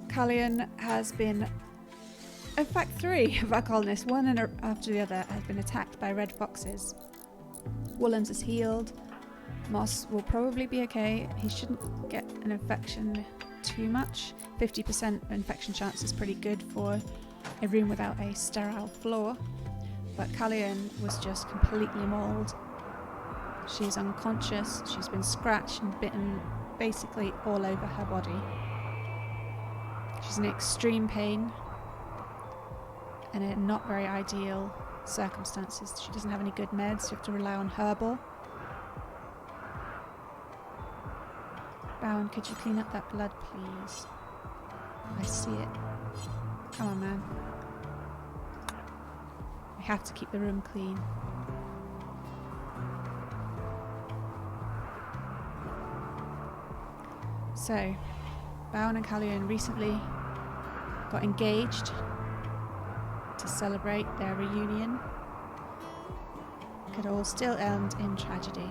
Callion has been... In fact, 3 of our colonists, one after the other, have been attacked by red foxes. Woolhams is healed. Moss will probably be okay. He shouldn't get an infection too much. 50% infection chance is pretty good for a room without a sterile floor. But Callion was just completely mauled. She's unconscious. She's been scratched and bitten basically all over her body. She's in extreme pain and in not very ideal circumstances. She doesn't have any good meds. You have to rely on herbal. Bowen, could you clean up that blood, please? I see it. Come on, man. We have to keep the room clean. So, Bowen and Callion recently got engaged to celebrate their reunion. Could all still end in tragedy.